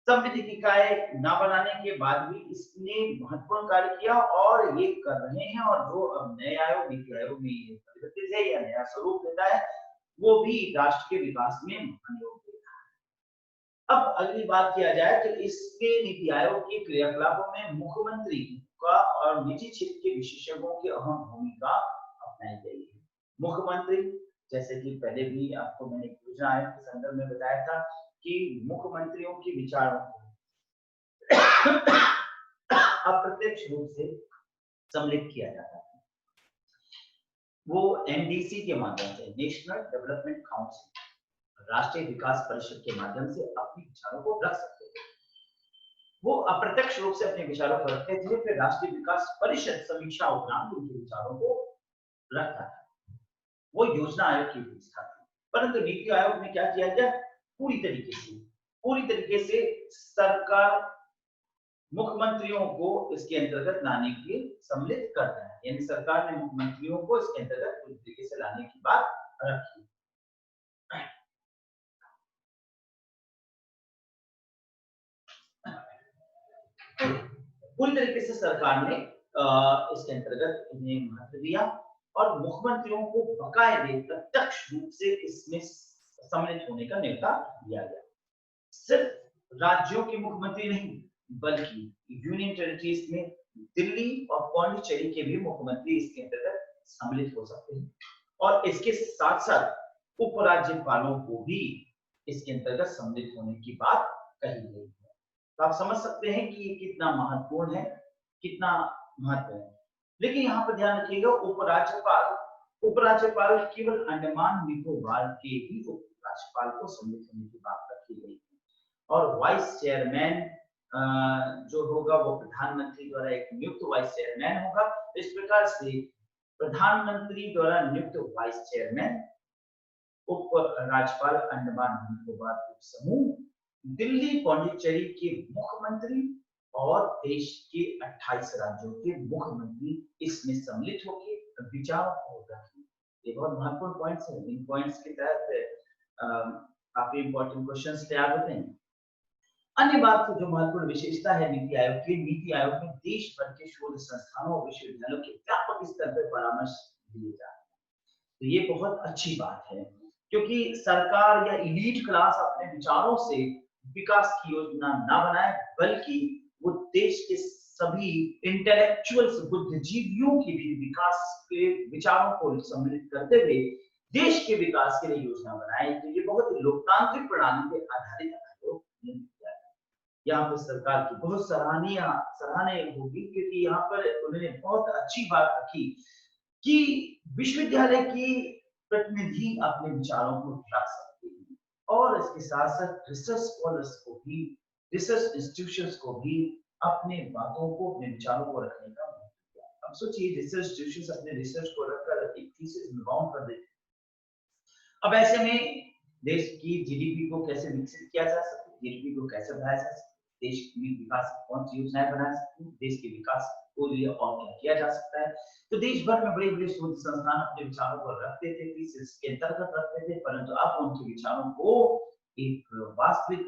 समृद्ध इकाई न बनाने के बाद भी इसने महत्वपूर्ण कार्य किया और ये कर रहे हैं, और जो अब नए आयोग नीति आयोग में ये परिवर्तित है या नया स्वरूप लेता है वो भी राष्ट्र के विकास में महान योगदान देता है। अब अगली बात किया जाए तो इसके नीति आयोग के क्रियाकलापों में मुख्यमंत्री का और निजी क्षेत्र के विशेषज्ञों की अहम भूमिका अपनाई गई है। मुख्यमंत्री, जैसे कि पहले भी आपको मैंने योजना आयोग के संदर्भ में बताया था कि मुख्यमंत्रियों के विचारों को अप्रत्यक्ष रूप से सम्मिलित किया जाता है। वो एनडीसी के माध्यम से, नेशनल डेवलपमेंट काउंसिल, राष्ट्रीय विकास परिषद के माध्यम से अपने विचारों को रख सकते थे। वो अप्रत्यक्ष रूप से अपने विचारों को रखते थे, फिर राष्ट्रीय विकास परिषद समीक्षा उपरांत उनके विचारों को रखता था। वो योजना आयोग की व्यवस्था थी। परंतु नीति आयोग में क्या किया गया, पूरी तरीके से सरकार मुख्यमंत्रियों को इसके अंतर्गत लाने के लिए सम्मिलित करता है, यानी सरकार ने मुख्यमंत्रियों को इसके अंतर्गत पूरी तरीके से लाने की बात रखी। पूरी तरीके से सरकार ने इसके अंतर्गत इन्हें महत्व दिया और मुख्यमंत्रियों को बकायदे प्रत्यक्ष रूप से इसमें सम्मिलित होने का न्योता दिया गया। सिर्फ राज्यों के मुख्यमंत्री नहीं, बल्कि यूनियन टेरिटरीज में दिल्ली और पौंडीचेरी के भी मुख्यमंत्री इसके अंतर्गत सम्मिलित हो सकते हैं, और इसके साथ साथ उपराज्यपालों को भी इसके अंतर्गत सम्मिलित होने की बात कही गई है। तो आप समझ सकते हैं कि ये कितना महत्वपूर्ण है, कितना महत्व है। लेकिन यहाँ पर ध्यान रखिएगा, उपराज्यपाल केवल अंडमान निकोबार के ही उपराज्यपाल को सम्मिलित होने की बात रखी गई है, और वाइस चेयरमैन जो होगा वो प्रधानमंत्री द्वारा एक नियुक्त वाइस चेयरमैन होगा। इस प्रकार से प्रधानमंत्री द्वारा नियुक्त वाइस चेयरमैन, उप राज्यपाल अंडमान निकोबार उप समूह, दिल्ली पौंडीचेरी के मुख्यमंत्री और देश के 28 राज्यों के मुख्यमंत्री इसमें सम्मिलित होकर विचारों को रखें। ये बहुत महत्वपूर्ण पॉइंट्स हैं। इन पॉइंट्स के तहत काफी इंपॉर्टेंट क्वेश्चंस तैयार होते हैं। अन्य बात जो महत्वपूर्ण विशेषता है नीति आयोग की, नीति आयोग में देश भर के शोध संस्थानों और विश्वविद्यालयों के व्यापक स्तर पर परामर्श दिए जाते हैं। तो ये बहुत अच्छी बात है, क्योंकि सरकार या इलीट क्लास अपने विचारों से विकास की योजना ना बनाए, बल्कि वो देश के सभी इंटेलेक्चुअल्स, बुद्धिजीवियों की भी विकास के विचारों को सम्मिलित करते हुए देश के विकास के लिए योजना बनाए। तो ये बहुत ही लोकतांत्रिक प्रणाली पे आधारित आयोग है। यहाँ पर सरकार की बहुत सराहनीय होगी, क्योंकि यहाँ पर उन्होंने बहुत अच्छी बात रखी कि विश्वविद्यालय की प्रतिनिधि अपने विचारों को रख सकते हैं, और इसके साथ साथ रिसर्च स्कॉलर्स को भी, रिसर्च इंस्टीट्यूशंस को भी अपने बातों को, अपने विचारों को रखने का मौका दिया। अब सोचिए, रिसर्च इंस्टीट्यूशंस अपने रिसर्च को रखकर एक थीसिस में बाउंड कर देते। अब ऐसे में देश की जीडीपी को कैसे विकसित किया जा सकता है, जीडीपी को कैसे बढ़ाया जा सकता है, देश के विकास कौन सी योजनाएं बना सकती है, देश के विकास को लिए और क्या किया जा सकता है। तो देश भर में बड़े-बड़े शोध संस्थान अपने विचारों को रखते थे, थीसिस के अंतर्गत रखते थे, परंतु अब उनके विचारों को एक वास्तविक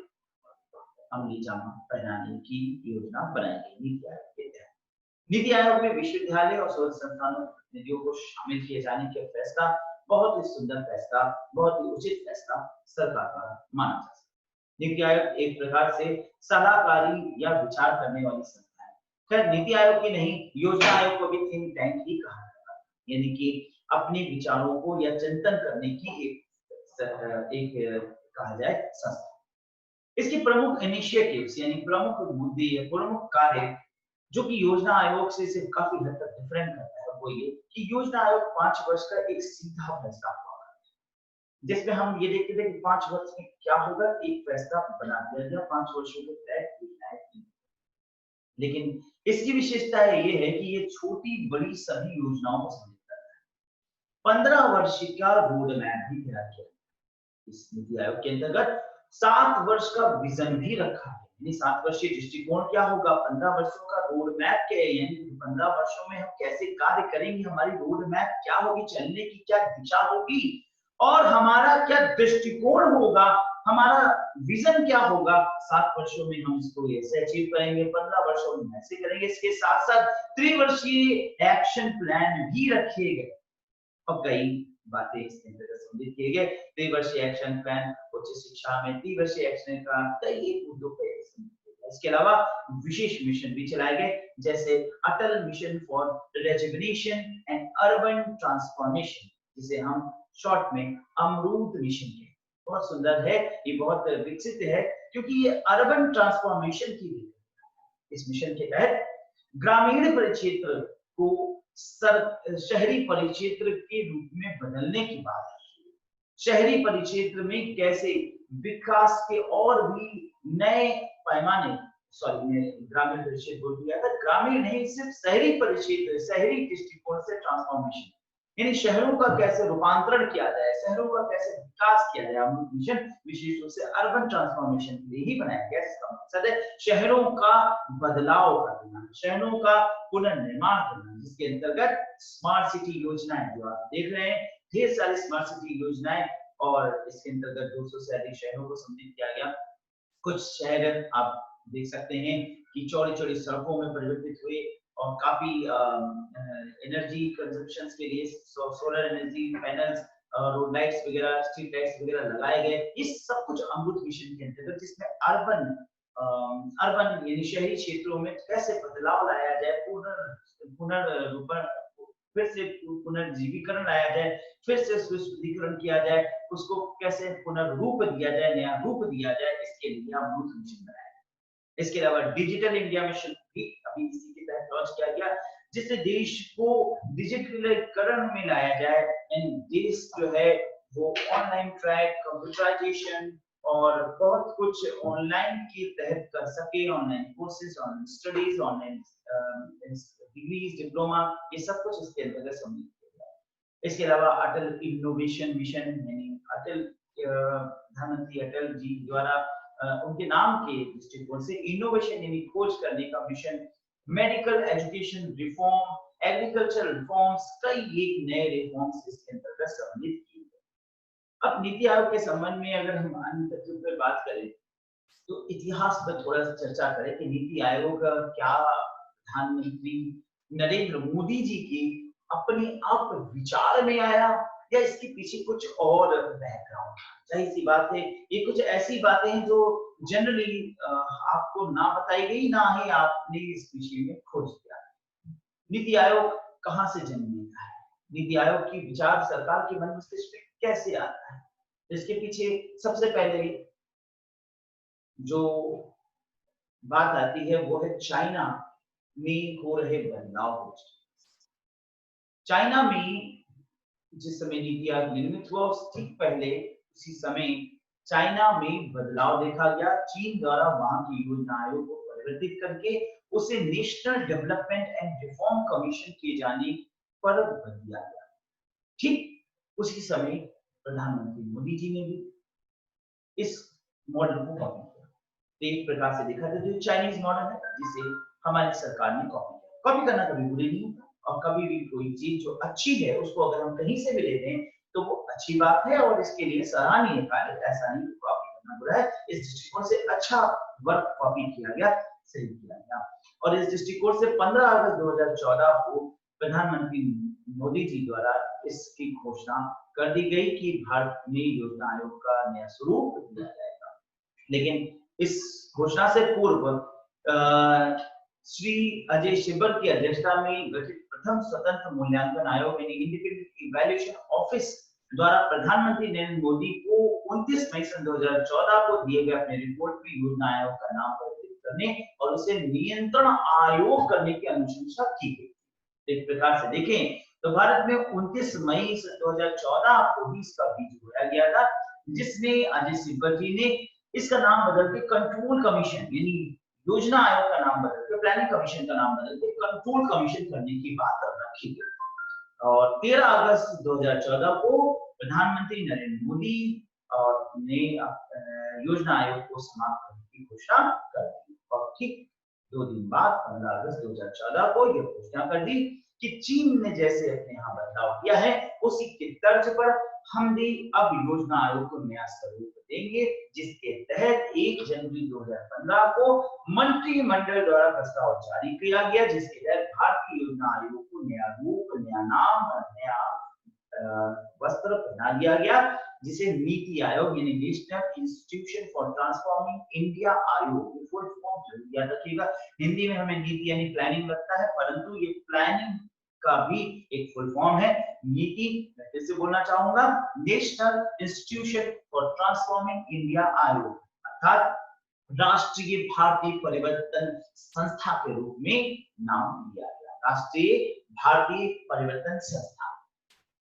अमली जामा पहनाने की योजना बनाई गई नीति आयोग के तहत। नीति आयोग में विश्वविद्यालय और शोध संस्थानों प्रतिनिधियों को शामिल किए जाने का फैसला बहुत ही सुंदर फैसला, बहुत ही उचित फैसला सरकार द्वारा माना जा सकता है। नीति आयोग एक प्रकार से सलाहकारी या विचार करने वाली संस्था है। खैर, नीति आयोग की नहीं, योजना आयोग को भी थिंक टैंक ही कहा जाता है, यानी कि अपने विचारों को या चिंतन करने की एक कहा जाए संस्था। इसकी प्रमुख इनिशिएटिव्स यानी प्रमुख मुद्दे या प्रमुख कार्य जो कि योजना आयोग से इसे काफी हद तक डिफरेंट करता है, वो ये कि योजना आयोग 5 वर्ष का एक सीधा फैसला हुआ, जिसमें हम ये देखते थे कि 5 वर्ष में क्या होगा, एक फैसला बना दिया गया, 5 वर्षों के तहत योजनाएं की। लेकिन इसकी विशेषता ये है कि ये छोटी बड़ी सभी योजनाओं को सम्मिलित करता है। 15 वर्ष का रोड मैप भी तैयार किया इस नीति आयोग के अंतर्गत। 7 वर्ष का विजन भी रखा है, यानी 7 वर्षीय दृष्टिकोण क्या होगा, 15 वर्षों का रोड मैप क्या है, यानी 15 वर्षों में हम कैसे कार्य करेंगे, हमारी रोड मैप क्या होगी, चलने की क्या दिशा होगी और हमारा क्या दृष्टिकोण होगा, हमारा विजन क्या होगा। 7 वर्षों में हम इसको ऐसे अचीव करेंगे, 15 वर्षों में ऐसे करेंगे। इसके साथ साथ त्रिवर्षीय एक्शन प्लान भी रखे गए और कई बातें इसके अंतर्गत सम्मिलित किए गए। त्रिवर्षीय एक्शन प्लान उच्च शिक्षा में त्रिवर्षीय एक्शन का कई मुद्दों पर इसके अलावा विशेष मिशन भी चलाए गए, जैसे Atal mission for rejuvenation and urban transformation, जिसे हम शॉर्ट में अमरूद मिशन कहते हैं। बहुत सुंदर है, ये बहुत विकसित है क्योंकि ये अर्बन ट्रांसफॉर्मेशन की इस मिशन के तहत ग्रामीण परिक्षेत्र को शहरी परिक्षेत्र के रूप में बदलने की बात है। शहरी परिक्षेत्र में कैसे विकास के और भी नए पैमाने, ग्रामीण परिक्षेत्र बोल दिया था, ग्रामीण नहीं सिर्फ शहरी परिक्षेत्र, शहरी दृष्टिकोण से ट्रांसफॉर्मेशन, यानी शहरों का कैसे रूपांतरण किया जाए, शहरों का कैसे विकास किया जाए। अमृत मिशन विशेष रूप से अर्बन ट्रांसफॉर्मेशन के लिए ही बनाया गया। इसका मकसद है शहरों का बदलाव करना, शहरों का पुनर्निर्माण करना, जिसके अंतर्गत स्मार्ट सिटी योजनाएं जो आप देख रहे हैं, ढेर सारी स्मार्ट सिटी योजनाएं, और इसके अंतर्गत 200 से अधिक शहरों को सम्मिलित किया गया। कुछ शहर आप देख सकते हैं कि चौड़ी चौड़ी सड़कों में परिवर्तित हुए और काफी एनर्जी कंजप्शन के लिए solar energy panels, road lights वगैरह, स्ट्रीट लाइट्स वगैरह लगाए गए। इस सब कुछ अमृत मिशन के अंतर्गत, जिसमें अर्बन यानी शहरी क्षेत्रों में कैसे बदलाव लाया जाए, पुनर्रूपण, फिर से पुनर्जीवीकरण लाया जाए, फिर से शुद्धिकरण किया जाए, उसको कैसे पुनर्रूप दिया जाए, नया रूप दिया जाए, इसके लिए अमृत मिशन बनाया। इसके अलावा डिजिटल इंडिया मिशन भी अभी इसी के तहत लॉन्च किया गया, जिससे देश को डिजिटलीकरण में लाया जाए, यानी देश जो है वो ऑनलाइन ट्रैक, कंप्यूटराइजेशन और बहुत कुछ ऑनलाइन के तहत कर सके। Online courses, online studies, online degrees, diploma, ये सब कुछ इसके अंतर्गत सम्मिलित किया गया। इसके अलावा अटल इनोवेशन मिशन, यानी अटल प्रधानमंत्री अटल जी द्वारा उनके नाम के दृष्टिकोण से इनोवेशन यानी खोज करने का mission, medical education reform, agriculture reforms, कई एक नए रिफॉर्म्स इसके अंतर्गत सम्मिलित किए गए। अब नीति आयोग के संबंध में अगर हम अन्य तथ्यों पर बात करें तो इतिहास पर थोड़ा सा चर्चा करें कि नीति आयोग क्या प्रधानमंत्री नरेंद्र मोदी जी के अपने आप विचार में आया या इसके पीछे कुछ और बैकग्राउंड। जाहिर सी बात है, ये कुछ ऐसी बातें हैं जो जनरली आपको ना बताई गई, ना ही आपने इस विषय में खोज किया। नीति आयोग कहां से जन्म लेता है, नीति आयोग की विचार सरकार के मन मस्तिष्क में कैसे आता है, इसके पीछे सबसे पहले जो बात आती है वो है चाइना में हो रहे बदलाव। चाइना में जिस समय नीति आयोग निर्मित हुआ उस ठीक पहले उसी समय चाइना में बदलाव देखा गया। चीन द्वारा वहां की योजना आयोग को परिवर्तित करके उसे national development and reform commission किए जाने पर बदल दिया गया। ठीक उसी समय प्रधानमंत्री मोदी जी ने भी इस मॉडल को कॉपी किया। तो एक प्रकार से देखा जाए तो चाइनीज मॉडल है जिसे हमारी सरकार ने कॉपी किया। कॉपी करना कभी बुरी नहीं होता, और कभी भी कोई चीज जो अच्छी है उसको अगर हम कहीं से भी लेते हैं तो वो अच्छी बात है और इसके लिए सराहनीय कार्य, ऐसा नहीं कॉपी करना बुरा है। इस दृष्टिकोण से अच्छा वर्क कॉपी किया गया, सही किया गया। और इस दृष्टिकोण से 15 अगस्त 2014 को प्रधानमंत्री मोदी जी द्वारा इसकी घोषणा कर दी गई कि भारत में योजना आयोग का नया स्वरूप दिया जाएगा। लेकिन इस घोषणा से पूर्व श्री अजय शिब्बर की अध्यक्षता में गठित प्रथम स्वतंत्र मूल्यांकन आयोग यानी इंडिपेंडेंट इवैल्यूएशन ऑफिस द्वारा प्रधानमंत्री नरेंद्र मोदी को 29 मई 2014 को दिए गए अपने रिपोर्ट में योजना आयोग का नाम परिवर्तित करने और उसे नियंत्रण आयोग करने की अनुशंसा की गई। एक प्रकार से देखें तो भारत में 29 मई 2014 को भी इसका बीज बोया गया था, जिसमें अजय शिब्बर जी ने इसका नाम बदल के कंट्रोल कमीशन यानी योजना आयोग का नाम बदल के प्लानिंग कमीशन का नाम बदल के कंट्रोल कमीशन करने की बात रखी गई। और 13 अगस्त 2014 को प्रधानमंत्री नरेंद्र मोदी और ने योजना आयोग को समाप्त करने की घोषणा कर दी। और ठीक 2 दिन बाद 15 अगस्त 2014 को यह घोषणा कर दी कि चीन ने जैसे अपने यहाँ बदलाव किया है उसी के तर्ज पर हम भी अब योजना आयोग को नया स्वरूप देंगे, जिसके तहत 1 जनवरी 2015 को मंत्रिमंडल द्वारा प्रस्ताव जारी किया गया, जिसके तहत भारतीय योजना आयोग को नया रूप, नया नाम और नया वस्त्र पहना दिया गया, जिसे नीति आयोग यानी national institution for transforming India आयोग फुल फॉर्म जरूर याद रखिएगा। हिंदी में हमें नीति यानी प्लानिंग लगता है, परंतु ये प्लानिंग का भी एक फुल फॉर्म है नीति। मैं फिर से बोलना चाहूंगा, national institution for transforming India आयोग अर्थात राष्ट्रीय भारतीय परिवर्तन संस्था के रूप में नाम दिया गया, राष्ट्रीय भारतीय परिवर्तन संस्था।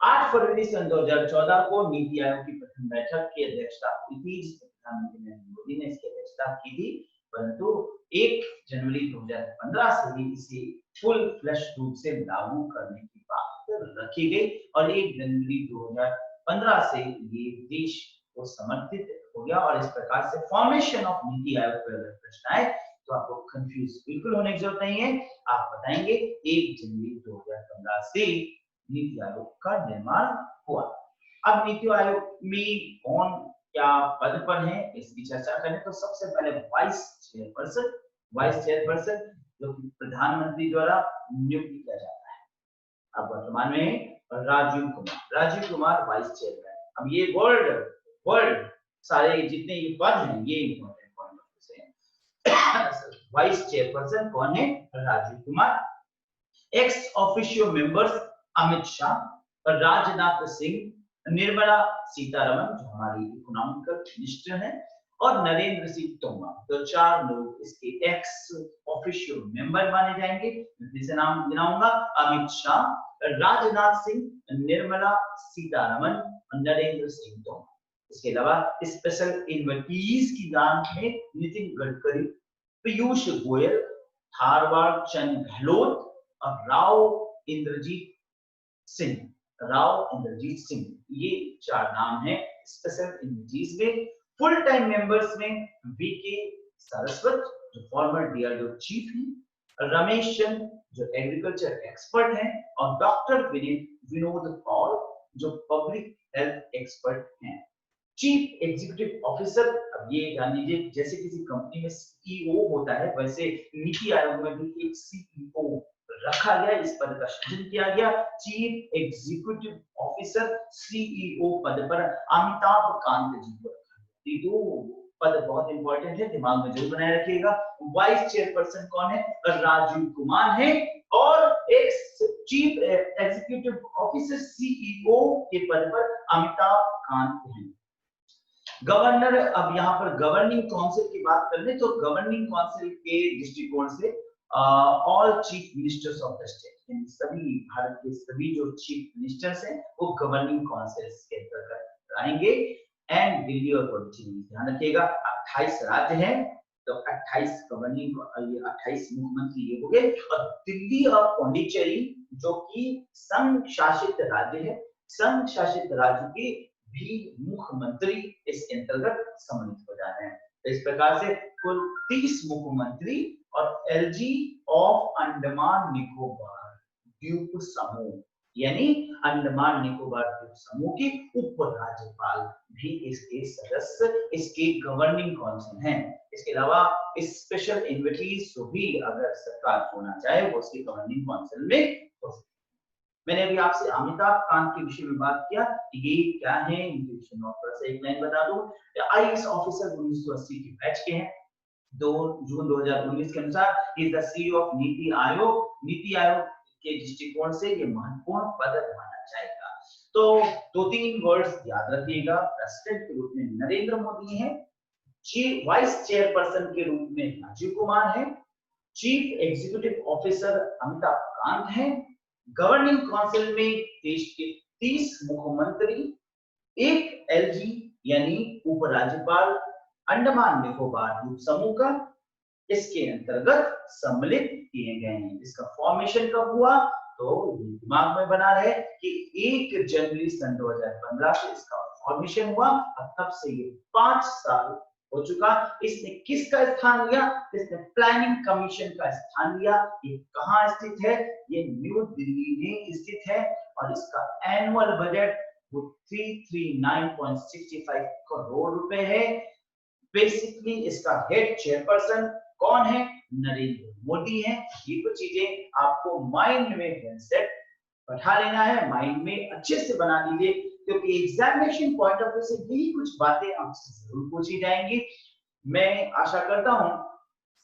8 फरवरी सन 2014 को नीति आयोग की प्रथम बैठक की अध्यक्षता हुई थी, जिसमें प्रधानमंत्री नरेंद्र मोदी ने इसकी अध्यक्षता की थी, परंतु 1 जनवरी 2015 से ही इसे फुल फ्लैश रूप से लागू करने की बात रखी गई और 1 जनवरी 2015 से ये देश को समर्पित हो गया। और इस प्रकार से फॉर्मेशन ऑफ नीति आयोग पर अगर प्रश्न आए तो आपको कंफ्यूज बिल्कुल होने की जरूरत नहीं है, आप बताएंगे 1 जनवरी 2015 से नीति आयोग का निर्माण हुआ। अब नीति आयोग में कौन क्या पद पर है इसकी चर्चा करें तो सबसे पहले वाइस चेयरपर्सन जो प्रधानमंत्री द्वारा नियुक्त किया जाता है। अब वर्तमान में राजीव कुमार वाइस चेयरमैन। अब ये वर्ल्ड सारे जितने ये पद हैं ये इंपॉर्टेंट पॉइंट है। वाइस चेयरपर्सन कौन है? Rajeev Kumar. Ex officio members Amit Shah, Rajnath Singh, Nirmala Sitharaman जो हमारी इकोनॉमिकल मिनिस्टर हैं और नरेंद्र सिंह तोमर, तो 4 लोग इसके एक्स ऑफिशियो मेंबर माने जाएंगे। फिर से नाम गिनाऊंगा, अमित शाह, राजनाथ सिंह, निर्मला सीतारमण और नरेंद्र सिंह तोमर। इसके अलावा स्पेशल इन्विटीज की नाम है नितिन गडकरी, पीयूष गोयल, थारवाड़ चंद गहलोत और राव इंद्रजीत सिंह। ये 4 नाम हैं स्पेशल इन्विटीज में। फुल टाइम मेंबर्स में वीके सारस्वत जो फॉर्मर डीआरडीओ चीफ हैं, रमेश चंद जो एग्रीकल्चर एक्सपर्ट हैं और डॉक्टर विनोद पॉल जो पब्लिक हेल्थ एक्सपर्ट हैं। चीफ एग्जीक्यूटिव ऑफिसर, अब ये जान लीजिए जैसे किसी कंपनी में सीईओ होता है वैसे नीति आयोग में भी एक सीईओ रखा गया, इस पद का सृजन किया गया। चीफ एग्जीक्यूटिव ऑफिसर सीईओ पद पर अमिताभ कांत जी को रखा गया। ये 2 पद बहुत इंपॉर्टेंट है, दिमाग में जरूर बनाए रखिएगा। वाइस चेयरपर्सन कौन है? राजीव कुमार है और एक चीफ एग्जीक्यूटिव ऑफिसर सीईओ के पद पर अमिताभ कांत है। गवर्नर, अब यहाँ पर गवर्निंग काउंसिल की बात कर ले तो गवर्निंग काउंसिल के दृष्टिकोण से all chief ministers of the state, यानी सभी भारत के सभी जो चीफ मिनिस्टर्स हैं वो गवर्निंग काउंसिल के अंतर्गत आएंगे। एंड दिल्ली और पुडुचेरी, ध्यान रखिएगा 28 राज्य हैं तो 28 गवर्निंग, ये 28 मुख्यमंत्री ये हो गए। और दिल्ली और पुडुचेरी जो कि संघ शासित राज्य है, संघ शासित राज्य के भी मुख्यमंत्री इसके अंतर्गत सम्मिलित हो जाते हैं। तो इस प्रकार से कुल 30 मुख्यमंत्री और एलजी ऑफ अंडमान निकोबार द्वीप समूह यानी अंडमान निकोबार द्वीप समूह के उपराज्यपाल भी इसके सदस्य, इसके गवर्निंग काउंसिल हैं। इसके अलावा स्पेशल इन्विटीज जो भी अगर सरकार होना चाहे वो उसके गवर्निंग काउंसिल में हो सकती है। मैंने अभी आपसे अमिताभ कांत के विषय में बात किया, ये क्या है इनके विषय में थोड़ा सा एक लाइन बता दूं। आईएएस ऑफिसर 1980 के बैच के हैं। 2 जून 2019 के अनुसार is the CEO of NITI Aayog. NITI Aayog के दृष्टिकोण से ये महत्वपूर्ण पद माना जाएगा। तो 2-3 वर्ड्स याद रखिएगा। प्रेसिडेंट के रूप में नरेंद्र मोदी हैं, वाइस चेयरपर्सन के रूप में राजीव कुमार हैं, chief executive officer Amitabh Kant हैं, गवर्निंग काउंसिल में देश के 30 मुख्यमंत्री, 1 एलजी यानी उपराज्यपाल अंडमान निकोबार द्वीप समूह का इसके अंतर्गत सम्मिलित किए गए हैं। इसका फॉर्मेशन कब हुआ तो दिमाग में बना रहे कि 1 जनवरी सन 2015 से इसका फॉर्मेशन हुआ और तब से ये 5 साल हो चुका। इसने किसका स्थान लिया? इसने प्लानिंग कमीशन का स्थान लिया। ये कहाँ स्थित है? ये न्यू दिल्ली में स्थित है और इसका एनुअल बजट वो 339.65 करोड़ रुपए है। बेसिकली इसका हेड चेयरपर्सन कौन है? नरेंद्र मोदी है। ये कुछ चीजें आपको माइंड में सेट बैठा लेना है, माइंड में अच्छे से बना लीजिए, क्योंकि एग्जामिनेशन पॉइंट ऑफ व्यू से यही कुछ बातें आपसे जरूर पूछी जाएंगी। मैं आशा करता हूं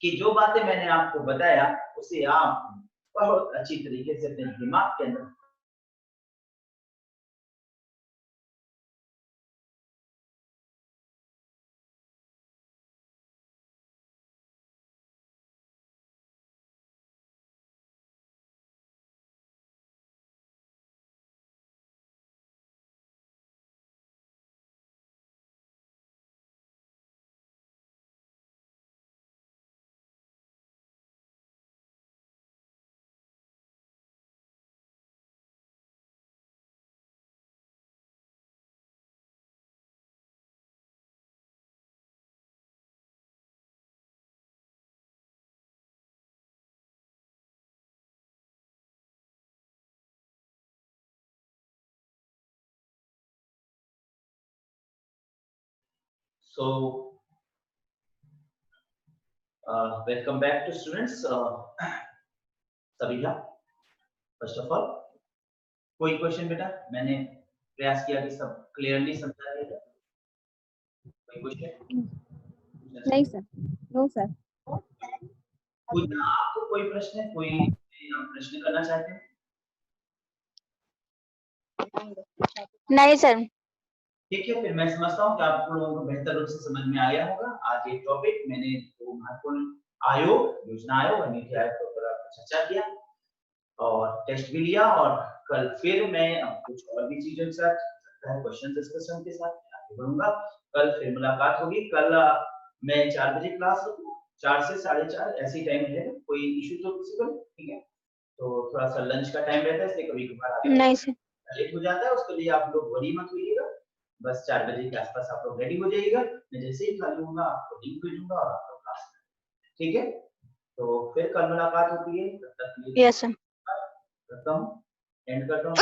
कि जो बातें मैंने आपको बताया उसे आप बहुत अच्छी तरीके से अपने दिमाग के अंदर वेलकम बैक टू स्टूडेंट्स। सभी फर्स्ट ऑफ ऑल कोई क्वेश्चन बेटा? मैंने प्रयास किया कि सब क्लियरली समझा देगा। कोई क्वेश्चन? नहीं सर, नो सर। कोई आपको कोई प्रश्न है? कोई प्रश्न करना चाहते हैं? नहीं सर। ठीक है, फिर मैं समझता हूँ कि आप लोगों को बेहतर रूप से समझ में आ गया होगा। आज ये टॉपिक मैंने दो महत्वपूर्ण आयोग, योजना आयोग और नीति आयोग के ऊपर चर्चा किया और टेस्ट भी लिया, और कल फिर मैं कुछ और भी चीजों के साथ क्वेश्चन डिस्कशन के साथ आगे बढ़ूंगा। कल फिर मुलाकात होगी। कल मैं 4 बजे क्लास रखूंगा, 4 से 4:30 ऐसी टाइम रहेगा। कोई इशू तो किसी को? ठीक है, तो थोड़ा सा लंच का टाइम रहता है, इसलिए कभी कभार नहीं सर। लेट हो जाता है, उसके लिए आप लोग वरी मत होइएगा। बस 4 बजे के आसपास आप लोग रेडी हो जाइएगा। मैं जैसे ही खाली होऊंगा आपको लिंक भेजूंगा और आप लोग क्लास में। ठीक है, तो फिर कल मुलाकात होती है। तब तक यस सर। करता हूँ, एंड करता हूँ।